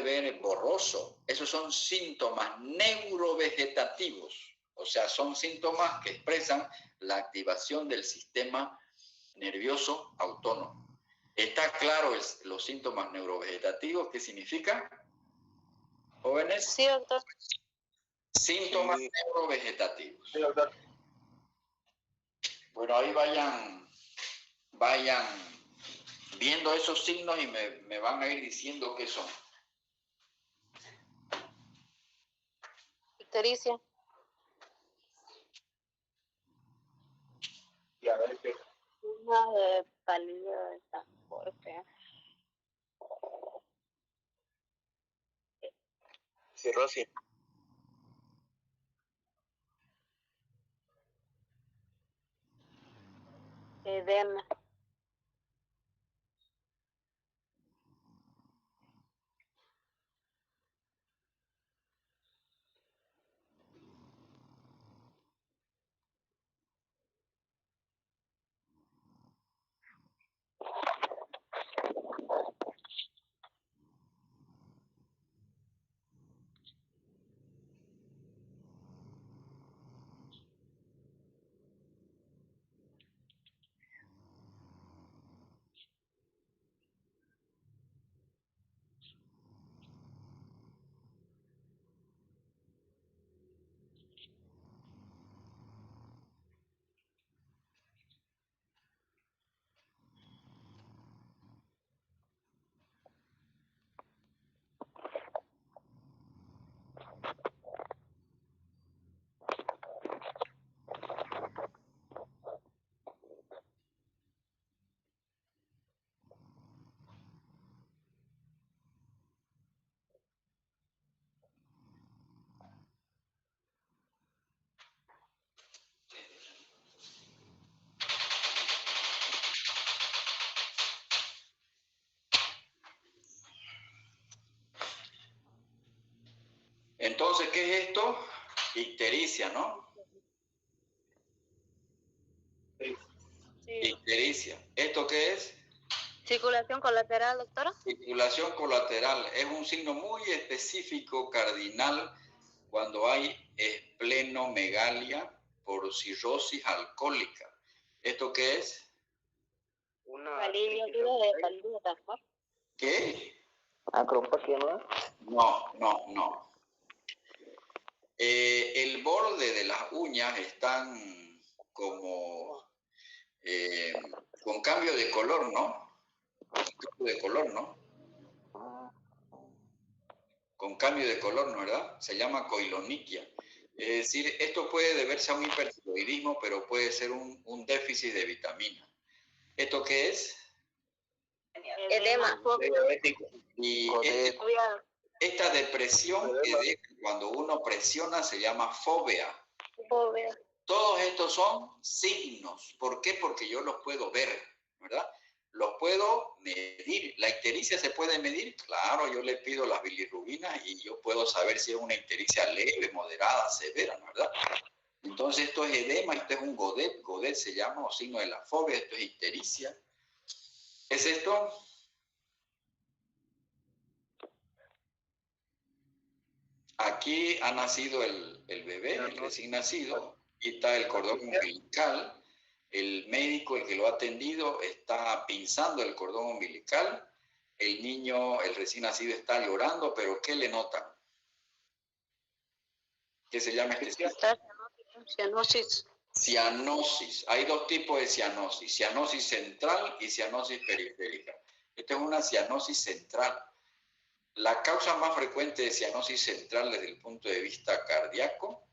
ver borroso. Esos son síntomas neurovegetativos, o sea, son síntomas que expresan la activación del sistema nervioso autónomo. ¿Está claro los síntomas neurovegetativos? ¿Qué significa, jóvenes? Sí, doctor. Síntomas neurovegetativos. Sí, doctor. Bueno, ahí vayan viendo esos signos y me van a ir diciendo qué son. Ictericia. Y a ver qué. Una de palillo de transporte. cirrosis. Edema. qué es esto? Ictericia, ¿no? Sí. Ictericia. ¿Esto qué es? Circulación colateral, doctora. Circulación colateral. Es un signo muy específico, cardinal, cuando hay esplenomegalia por cirrosis alcohólica. ¿Esto qué es? ¿Qué? Acropaquia, ¿no? No. El borde de las uñas están como con cambio de color, ¿no? Con cambio de color, ¿no, verdad? Se llama coiloniquia. Es decir, esto puede deberse a un hipertiroidismo, pero puede ser un déficit de vitamina. ¿Esto qué es? Edema. Y esta depresión que deja cuando uno presiona se llama fobia. Todos estos son signos. ¿Por qué? Porque yo los puedo ver, ¿verdad? Los puedo medir. ¿La ictericia se puede medir? Claro, yo le pido las bilirrubinas y yo puedo saber si es una ictericia leve, moderada, severa, ¿verdad? Entonces esto es edema, esto es un godet. Godet se llama, o signo de la fobia, esto es ictericia. ¿Es esto? Aquí ha nacido el bebé, el recién nacido. Aquí está el cordón umbilical. El médico, el que lo ha atendido, está pinzando el cordón umbilical. El niño, el recién nacido, está llorando, pero ¿qué le notan? ¿Qué se llama este signo? Cianosis. Cianosis. Hay dos tipos de cianosis. Cianosis central y cianosis periférica. Esta es una cianosis central. La causa más frecuente de cianosis central desde el punto de vista cardíaco,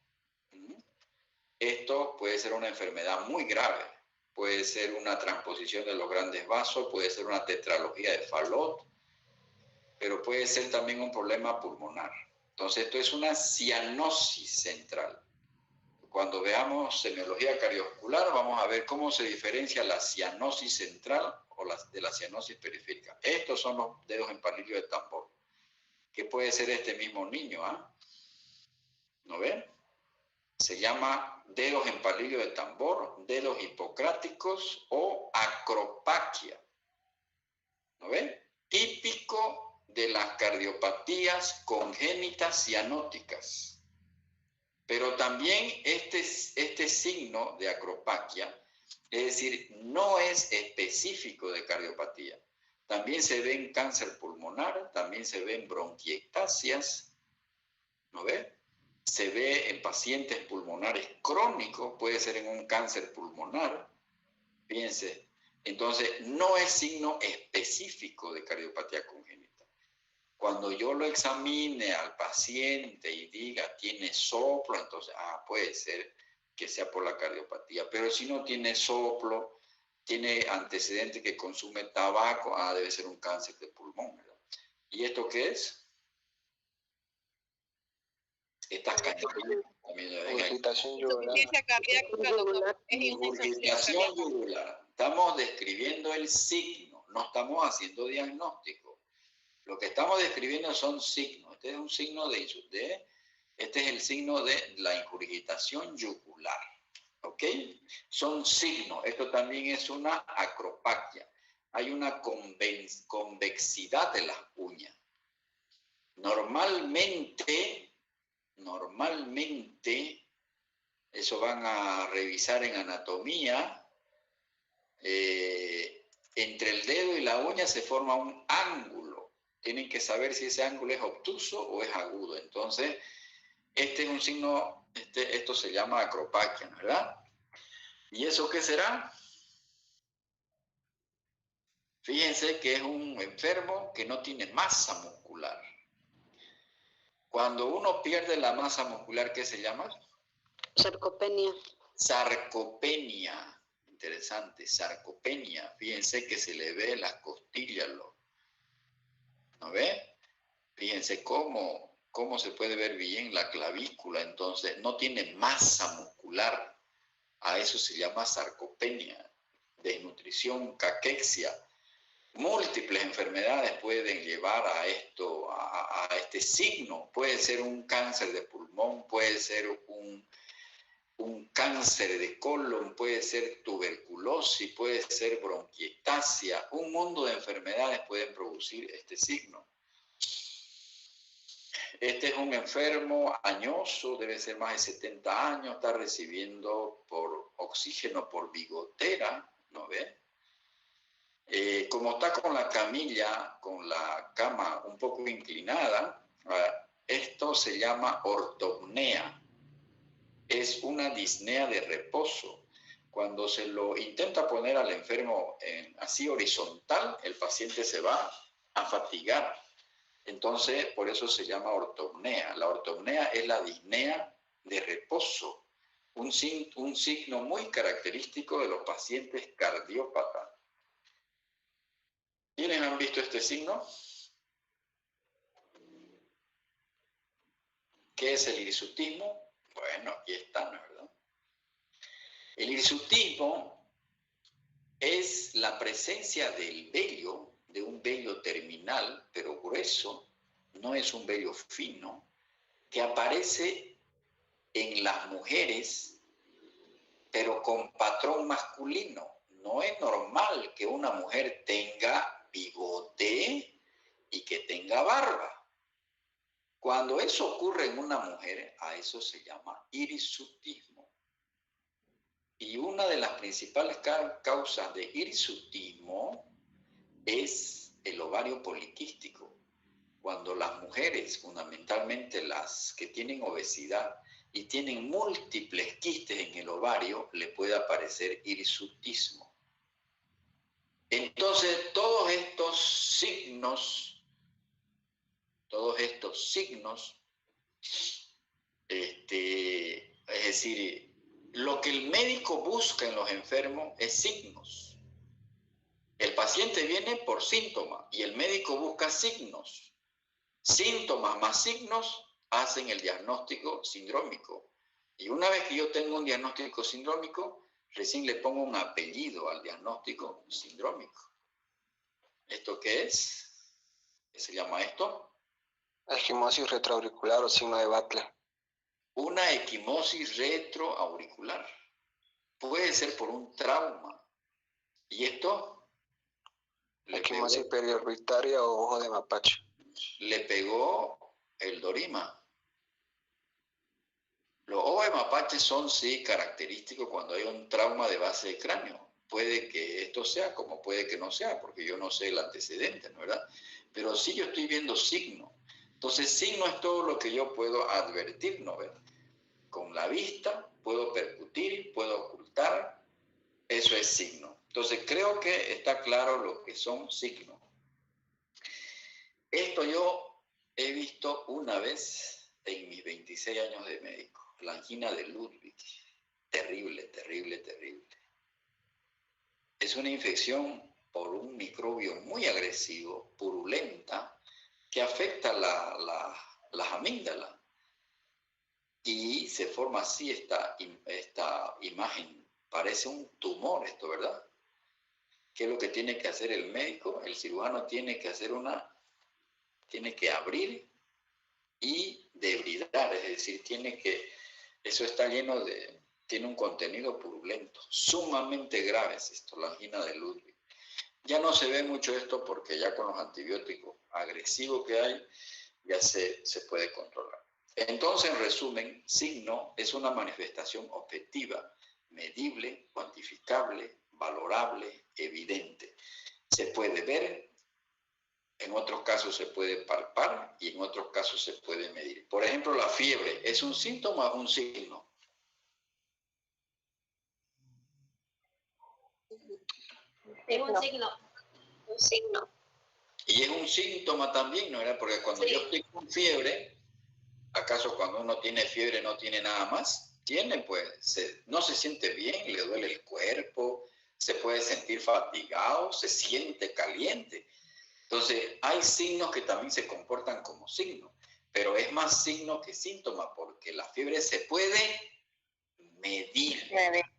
esto puede ser una enfermedad muy grave. Puede ser una transposición de los grandes vasos, puede ser una tetralogía de Fallot, pero puede ser también un problema pulmonar. Entonces, esto es una cianosis central. Cuando veamos semiología cardiovascular, vamos a ver cómo se diferencia la cianosis central o de la cianosis periférica. Estos son los dedos en palillo de tambor. ¿Qué puede ser este mismo niño? ¿No ven? Se llama dedos en palillo de tambor, dedos hipocráticos o acropaquia. ¿No ven? Típico de las cardiopatías congénitas cianóticas. Pero también este signo de acropaquia, es decir, no es específico de cardiopatía. También se ve en cáncer pulmonar, también se ve en bronquiectasias, ¿no ve? Se ve en pacientes pulmonares crónicos, puede ser en un cáncer pulmonar, fíjense. Entonces, no es signo específico de cardiopatía congénita. Cuando yo lo examine al paciente y diga, tiene soplo, entonces, puede ser que sea por la cardiopatía. Pero si no tiene soplo, tiene antecedente que consume tabaco, debe ser un cáncer de pulmón, ¿verdad? ¿Y esto qué es? Estas cañones también. Incitación yugular. Insuficiencia cardíaca, doctor. Incitación yugular. Estamos describiendo el signo, no estamos haciendo diagnóstico. Lo que estamos describiendo son signos. Este es un signo este es el signo de la ingurgitación yugular. ¿Ok? Son signos. Esto también es una acropaquia. Hay una convexidad de las uñas. Normalmente, eso van a revisar en anatomía, entre el dedo y la uña se forma un ángulo. Tienen que saber si ese ángulo es obtuso o es agudo. Entonces, este es un signo, esto se llama acropaquia, ¿verdad? ¿Y eso qué será? Fíjense que es un enfermo que no tiene masa muscular. Cuando uno pierde la masa muscular, ¿qué se llama? Sarcopenia. Sarcopenia. Interesante, sarcopenia. Fíjense que se le ve las costillas, ¿no ve? Fíjense cómo se puede ver bien la clavícula. Entonces, no tiene masa muscular. A eso se llama sarcopenia. Desnutrición, caquexia. Múltiples enfermedades pueden llevar a esto, a este signo. Puede ser un cáncer de pulmón, puede ser un cáncer de colon, puede ser tuberculosis, puede ser bronquiectasia. Un mundo de enfermedades pueden producir este signo. Este es un enfermo añoso, debe ser más de 70 años, está recibiendo por oxígeno por bigotera, ¿no ve? Como está con la camilla, con la cama un poco inclinada, esto se llama ortopnea. Es una disnea de reposo. Cuando se lo intenta poner al enfermo así horizontal, el paciente se va a fatigar. Entonces, por eso se llama ortopnea. La ortopnea es la disnea de reposo, un signo muy característico de los pacientes cardiópatas. ¿Quiénes han visto este signo? ¿Qué es el hirsutismo? Bueno, aquí está, ¿no es verdad? El hirsutismo es la presencia del vello, de un vello terminal, pero grueso, no es un vello fino, que aparece en las mujeres, pero con patrón masculino. No es normal que una mujer tenga bigote y que tenga barba. Cuando eso ocurre en una mujer, a eso se llama hirsutismo. Y una de las principales causas de hirsutismo es el ovario poliquístico. Cuando las mujeres, fundamentalmente las que tienen obesidad y tienen múltiples quistes en el ovario, le puede aparecer hirsutismo. Entonces, todos estos signos, es decir, lo que el médico busca en los enfermos es signos. El paciente viene por síntomas y el médico busca signos. Síntomas más signos hacen el diagnóstico sindrómico. Y una vez que yo tengo un diagnóstico sindrómico, recién le pongo un apellido al diagnóstico sindrómico. ¿Esto qué es? ¿Qué se llama esto? Equimosis retroauricular o signo de Butler. Una equimosis retroauricular. Puede ser por un trauma. ¿Y esto? Equimosis periorbitaria o ojo de mapache. Le pegó el dorima. Los ojos de mapache son sí característicos cuando hay un trauma de base de cráneo. Puede que esto sea como puede que no sea, porque yo no sé el antecedente, ¿no es verdad? Pero sí yo estoy viendo signo. Entonces, signo es todo lo que yo puedo advertir, ¿no ves? Con la vista puedo percutir, puedo ocultar, eso es signo. Entonces, creo que está claro lo que son signos. Esto yo he visto una vez en mis 26 años de médico, la angina de Ludwig. Terrible, terrible, terrible. Es una infección por un microbio muy agresivo, purulenta, que afecta las amígdalas. Y se forma así esta imagen. Parece un tumor esto, ¿verdad? ¿Qué es lo que tiene que hacer el médico? El cirujano tiene que hacer tiene que abrir y debridar, es decir, eso está lleno tiene un contenido purulento, sumamente grave es esto, la angina de Ludwig. Ya no se ve mucho esto porque ya con los antibióticos agresivos que hay, ya se puede controlar. Entonces, en resumen, signo es una manifestación objetiva, medible, cuantificable, valorable, evidente. Se puede ver, en otros casos se puede palpar y en otros casos se puede medir. Por ejemplo, la fiebre, ¿es un síntoma o un signo? Es un signo. Un signo. Y es un síntoma también, ¿no era? Porque cuando yo estoy con fiebre, ¿acaso cuando uno tiene fiebre no tiene nada más? Tiene, pues, no se siente bien, le duele el cuerpo, se puede sentir fatigado, se siente caliente. Entonces, hay signos que también se comportan como signos, pero es más signo que síntoma, porque la fiebre se puede medir.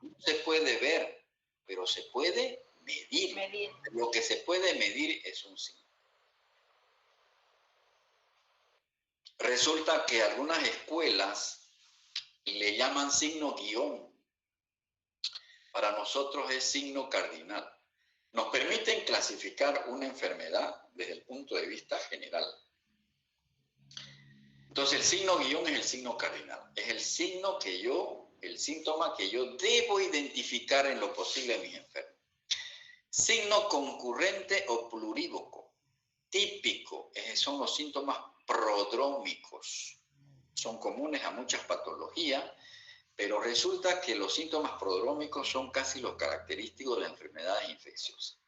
No se puede ver, pero se puede medir. medir. Lo que se puede medir es un signo. Resulta que algunas escuelas le llaman signo guión. Para nosotros es signo cardinal. Nos permiten clasificar una enfermedad desde el punto de vista general. Entonces el signo guión es el signo cardinal. Es el signo que el síntoma que yo debo identificar en lo posible en mis enfermos. Signo concurrente o plurívoco. Típico. Son los síntomas prodrómicos. Son comunes a muchas patologías, pero resulta que los síntomas prodrómicos son casi los característicos de enfermedades infecciosas.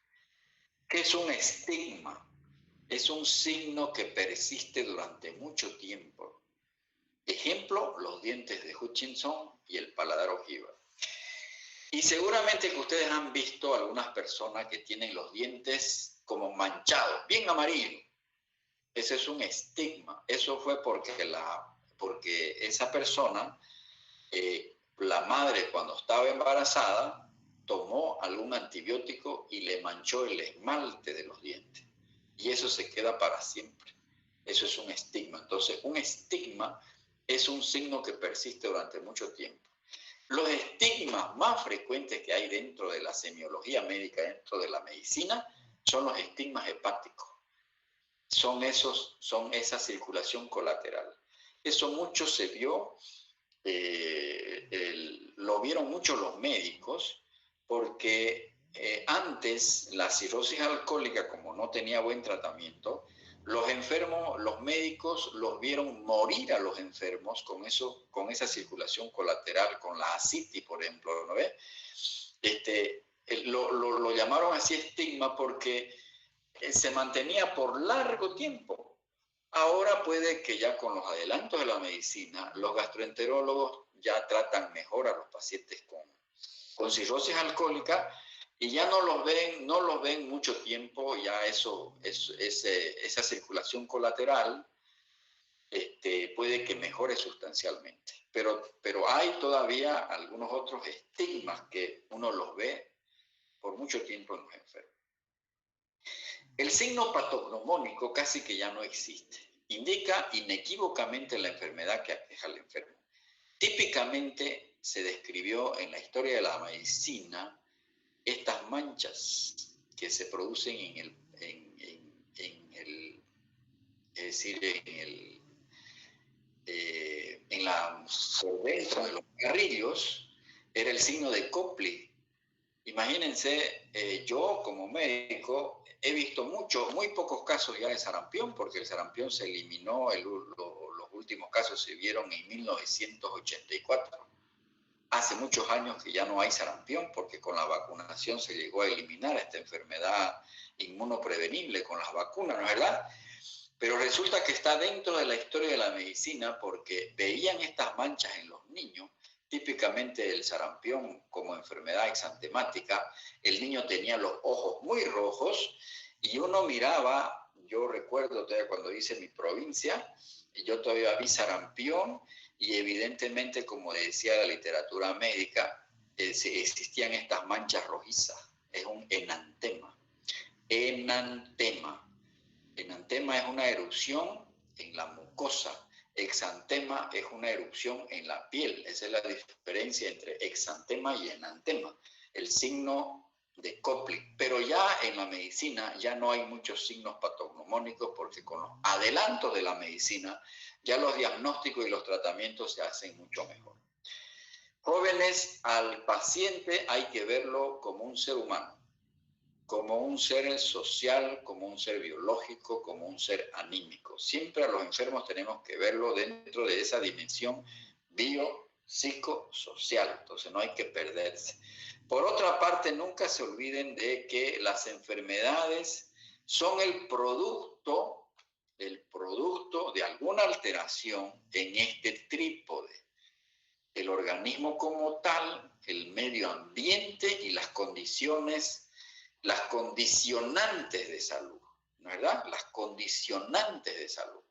¿Qué es un estigma? Es un signo que persiste durante mucho tiempo. Ejemplo, los dientes de Hutchinson y el paladar ojiva. Y seguramente que ustedes han visto algunas personas que tienen los dientes como manchados, bien amarillos. Ese es un estigma. Eso fue porque esa persona, la madre cuando estaba embarazada, tomó algún antibiótico y le manchó el esmalte de los dientes. Y eso se queda para siempre. Eso es un estigma. Entonces, un estigma es un signo que persiste durante mucho tiempo. Los estigmas más frecuentes que hay dentro de la semiología médica, dentro de la medicina, son los estigmas hepáticos. Son esa circulación colateral. Eso mucho se vio, lo vieron mucho los médicos, porque antes la cirrosis alcohólica, como no tenía buen tratamiento, los enfermos, los médicos los vieron morir a los enfermos con esa circulación colateral, con la ascitis, por ejemplo, ¿no ves? Lo llamaron así estigma porque se mantenía por largo tiempo. Ahora puede que ya con los adelantos de la medicina, los gastroenterólogos ya tratan mejor a los pacientes con cirrosis alcohólica y ya no los ven mucho tiempo, ya esa circulación colateral puede que mejore sustancialmente. Pero hay todavía algunos otros estigmas que uno los ve por mucho tiempo en los enfermos. El signo patognomónico casi que ya no existe. Indica inequívocamente la enfermedad que aqueja al enfermo. Típicamente se describió en la historia de la medicina estas manchas que se producen por dentro de los carrillos, era el signo de Copley. Imagínense, yo como médico he visto muy pocos casos ya de sarampión, porque el sarampión se eliminó, los últimos casos se vieron en 1984. Hace muchos años que ya no hay sarampión, porque con la vacunación se llegó a eliminar esta enfermedad inmunoprevenible con las vacunas, ¿no es verdad? Pero resulta que está dentro de la historia de la medicina porque veían estas manchas en los niños, típicamente el sarampión como enfermedad exantemática. El niño tenía los ojos muy rojos y uno miraba, yo recuerdo todavía cuando hice mi provincia, yo todavía vi sarampión y evidentemente, como decía la literatura médica, existían estas manchas rojizas. Es un enantema. Enantema. Enantema es una erupción en la mucosa. Exantema es una erupción en la piel. Esa es la diferencia entre exantema y enantema. El signo de Copley. Pero ya en la medicina ya no hay muchos signos patognomónicos porque con los adelantos de la medicina ya los diagnósticos y los tratamientos se hacen mucho mejor. Jóvenes, al paciente hay que verlo como un ser humano, como un ser social, como un ser biológico, como un ser anímico. Siempre a los enfermos tenemos que verlo dentro de esa dimensión biopsicosocial, entonces no hay que perderse. Por otra parte, nunca se olviden de que las enfermedades son el producto de alguna alteración en este trípode. El organismo como tal, el medio ambiente y las condiciones, las condicionantes de salud, ¿no es verdad? Las condicionantes de salud.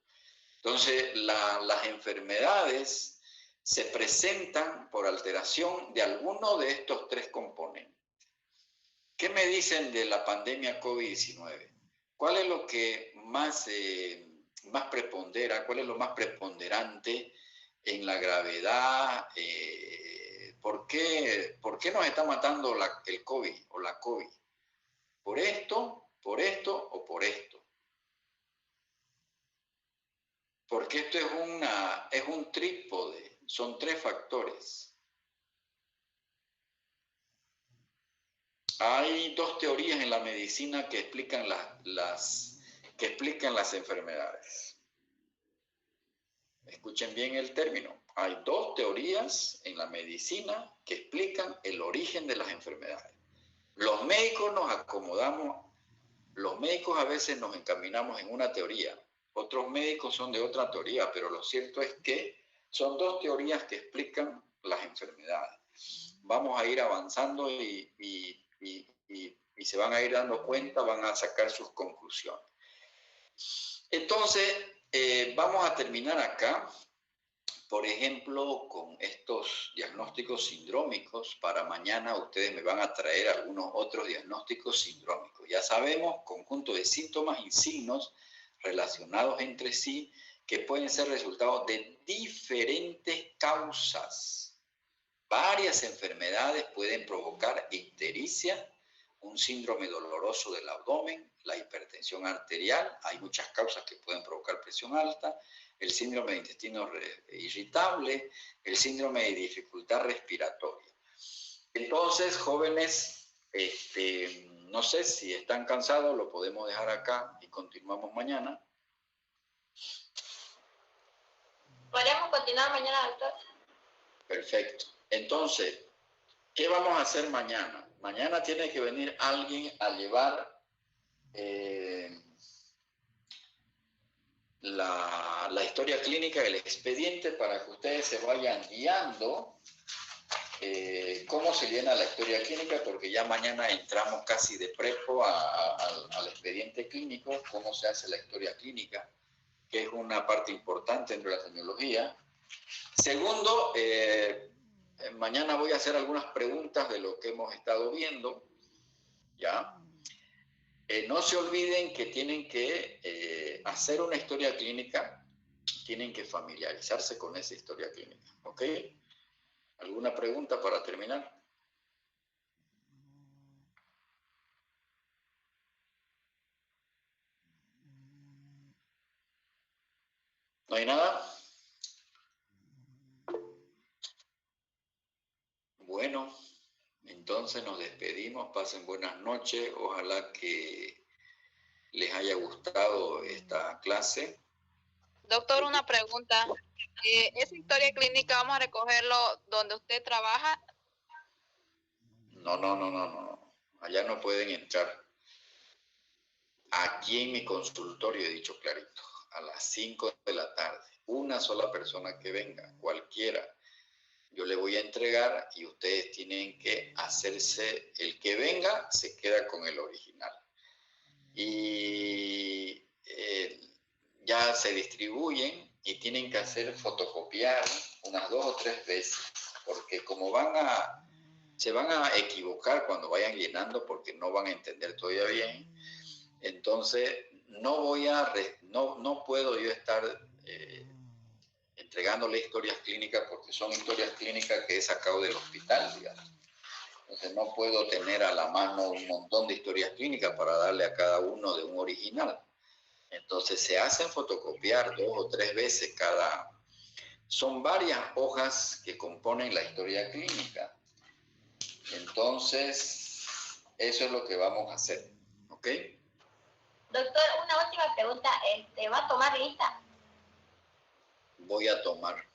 Entonces, las enfermedades se presentan por alteración de alguno de estos tres componentes. ¿Qué me dicen de la pandemia COVID-19? ¿Cuál es lo que más prepondera? ¿Cuál es lo más preponderante en la gravedad? ¿Por qué nos está matando el COVID o la COVID? ¿Por esto o por esto? Porque esto es un trípode, son 3 factores. Hay 2 teorías en la medicina que explican las enfermedades. Escuchen bien el término. Hay 2 teorías en la medicina que explican el origen de las enfermedades. Los médicos nos acomodamos, los médicos a veces nos encaminamos en una teoría, otros médicos son de otra teoría, pero lo cierto es que son 2 teorías que explican las enfermedades. Vamos a ir avanzando y se van a ir dando cuenta, van a sacar sus conclusiones. Entonces, vamos a terminar acá, por ejemplo, con estos diagnósticos sindrómicos. Para mañana ustedes me van a traer algunos otros diagnósticos sindrómicos. Ya sabemos, conjunto de síntomas y signos relacionados entre sí que pueden ser resultado de diferentes causas. Varias enfermedades pueden provocar ictericia, un síndrome doloroso del abdomen, la hipertensión arterial, hay muchas causas que pueden provocar presión alta, el síndrome de intestino irritable, el síndrome de dificultad respiratoria. Entonces, jóvenes, no sé si están cansados, lo podemos dejar acá y continuamos mañana. ¿Podríamos continuar mañana, doctor? Perfecto. Entonces, ¿qué vamos a hacer mañana? Mañana tiene que venir alguien a llevar la historia clínica del expediente para que ustedes se vayan guiando cómo se llena la historia clínica, porque ya mañana entramos casi de prepo al expediente clínico, cómo se hace la historia clínica, que es una parte importante dentro de la semiología. Segundo, mañana voy a hacer algunas preguntas de lo que hemos estado viendo, ¿ya? No se olviden que tienen que hacer una historia clínica, tienen que familiarizarse con esa historia clínica, ¿ok? ¿Alguna pregunta para terminar? ¿No hay nada? Bueno, entonces nos despedimos, pasen buenas noches, ojalá que les haya gustado esta clase. Doctor, una pregunta. ¿Esa historia clínica vamos a recogerlo donde usted trabaja? No. Allá no pueden entrar. Aquí en mi consultorio he dicho clarito, a las 5 de la tarde, una sola persona que venga, cualquiera. Yo le voy a entregar y ustedes tienen que hacerse, el que venga se queda con el original. Y ya se distribuyen y tienen que hacer fotocopiar unas 2 o 3 veces, porque como se van a equivocar cuando vayan llenando porque no van a entender todavía bien. Entonces, no puedo yo estar entregándole historias clínicas porque son historias clínicas que he sacado del hospital, digamos. Entonces, no puedo tener a la mano un montón de historias clínicas para darle a cada uno de un original. Entonces, se hacen fotocopiar 2 o 3 veces cada. Son varias hojas que componen la historia clínica. Entonces, eso es lo que vamos a hacer, ¿ok? Doctor, una última pregunta. ¿Va a tomar lista? Voy a tomar.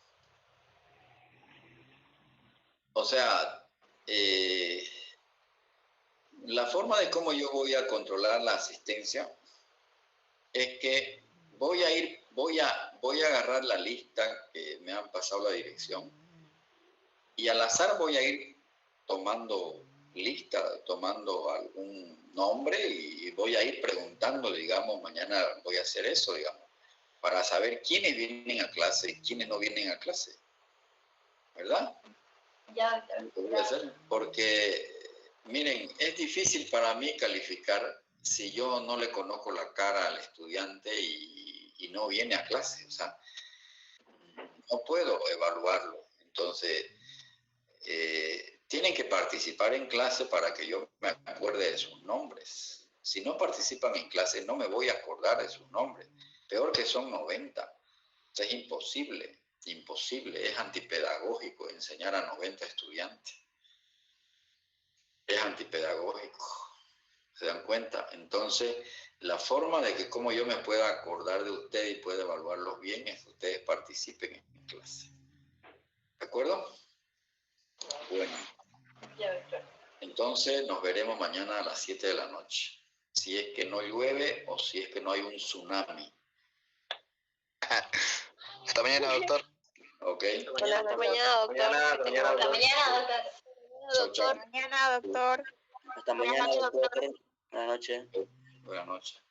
O sea, la forma de cómo yo voy a controlar la asistencia es que voy a agarrar la lista que me han pasado la dirección y al azar voy a ir tomando lista, tomando algún nombre y voy a ir preguntando, digamos, mañana voy a hacer eso, digamos, para saber quiénes vienen a clase y quiénes no vienen a clase, ¿verdad? Ya, doctor. Lo voy a hacer porque Miren, es difícil para mí calificar si yo no le conozco la cara al estudiante y no viene a clase. O sea, no puedo evaluarlo. Entonces, tienen que participar en clase para que yo me acuerde de sus nombres. Si no participan en clase, no me voy a acordar de sus nombres. Peor que son 90. O sea, es imposible, es antipedagógico enseñar a 90 estudiantes. Es antipedagógico. ¿Se dan cuenta? Entonces, la forma de que como yo me pueda acordar de ustedes y pueda evaluarlos bien es que ustedes participen en clase. ¿De acuerdo? Bueno. Entonces, nos veremos mañana a las 7 de la noche. Si es que no llueve o si es que no hay un tsunami. Hasta mañana, doctor. Ok. Hasta mañana, doctor. Hasta mañana, doctor. Chau, chau. Mañana, doctor. Hasta mañana, doctor. Buenas noches. Buenas noches.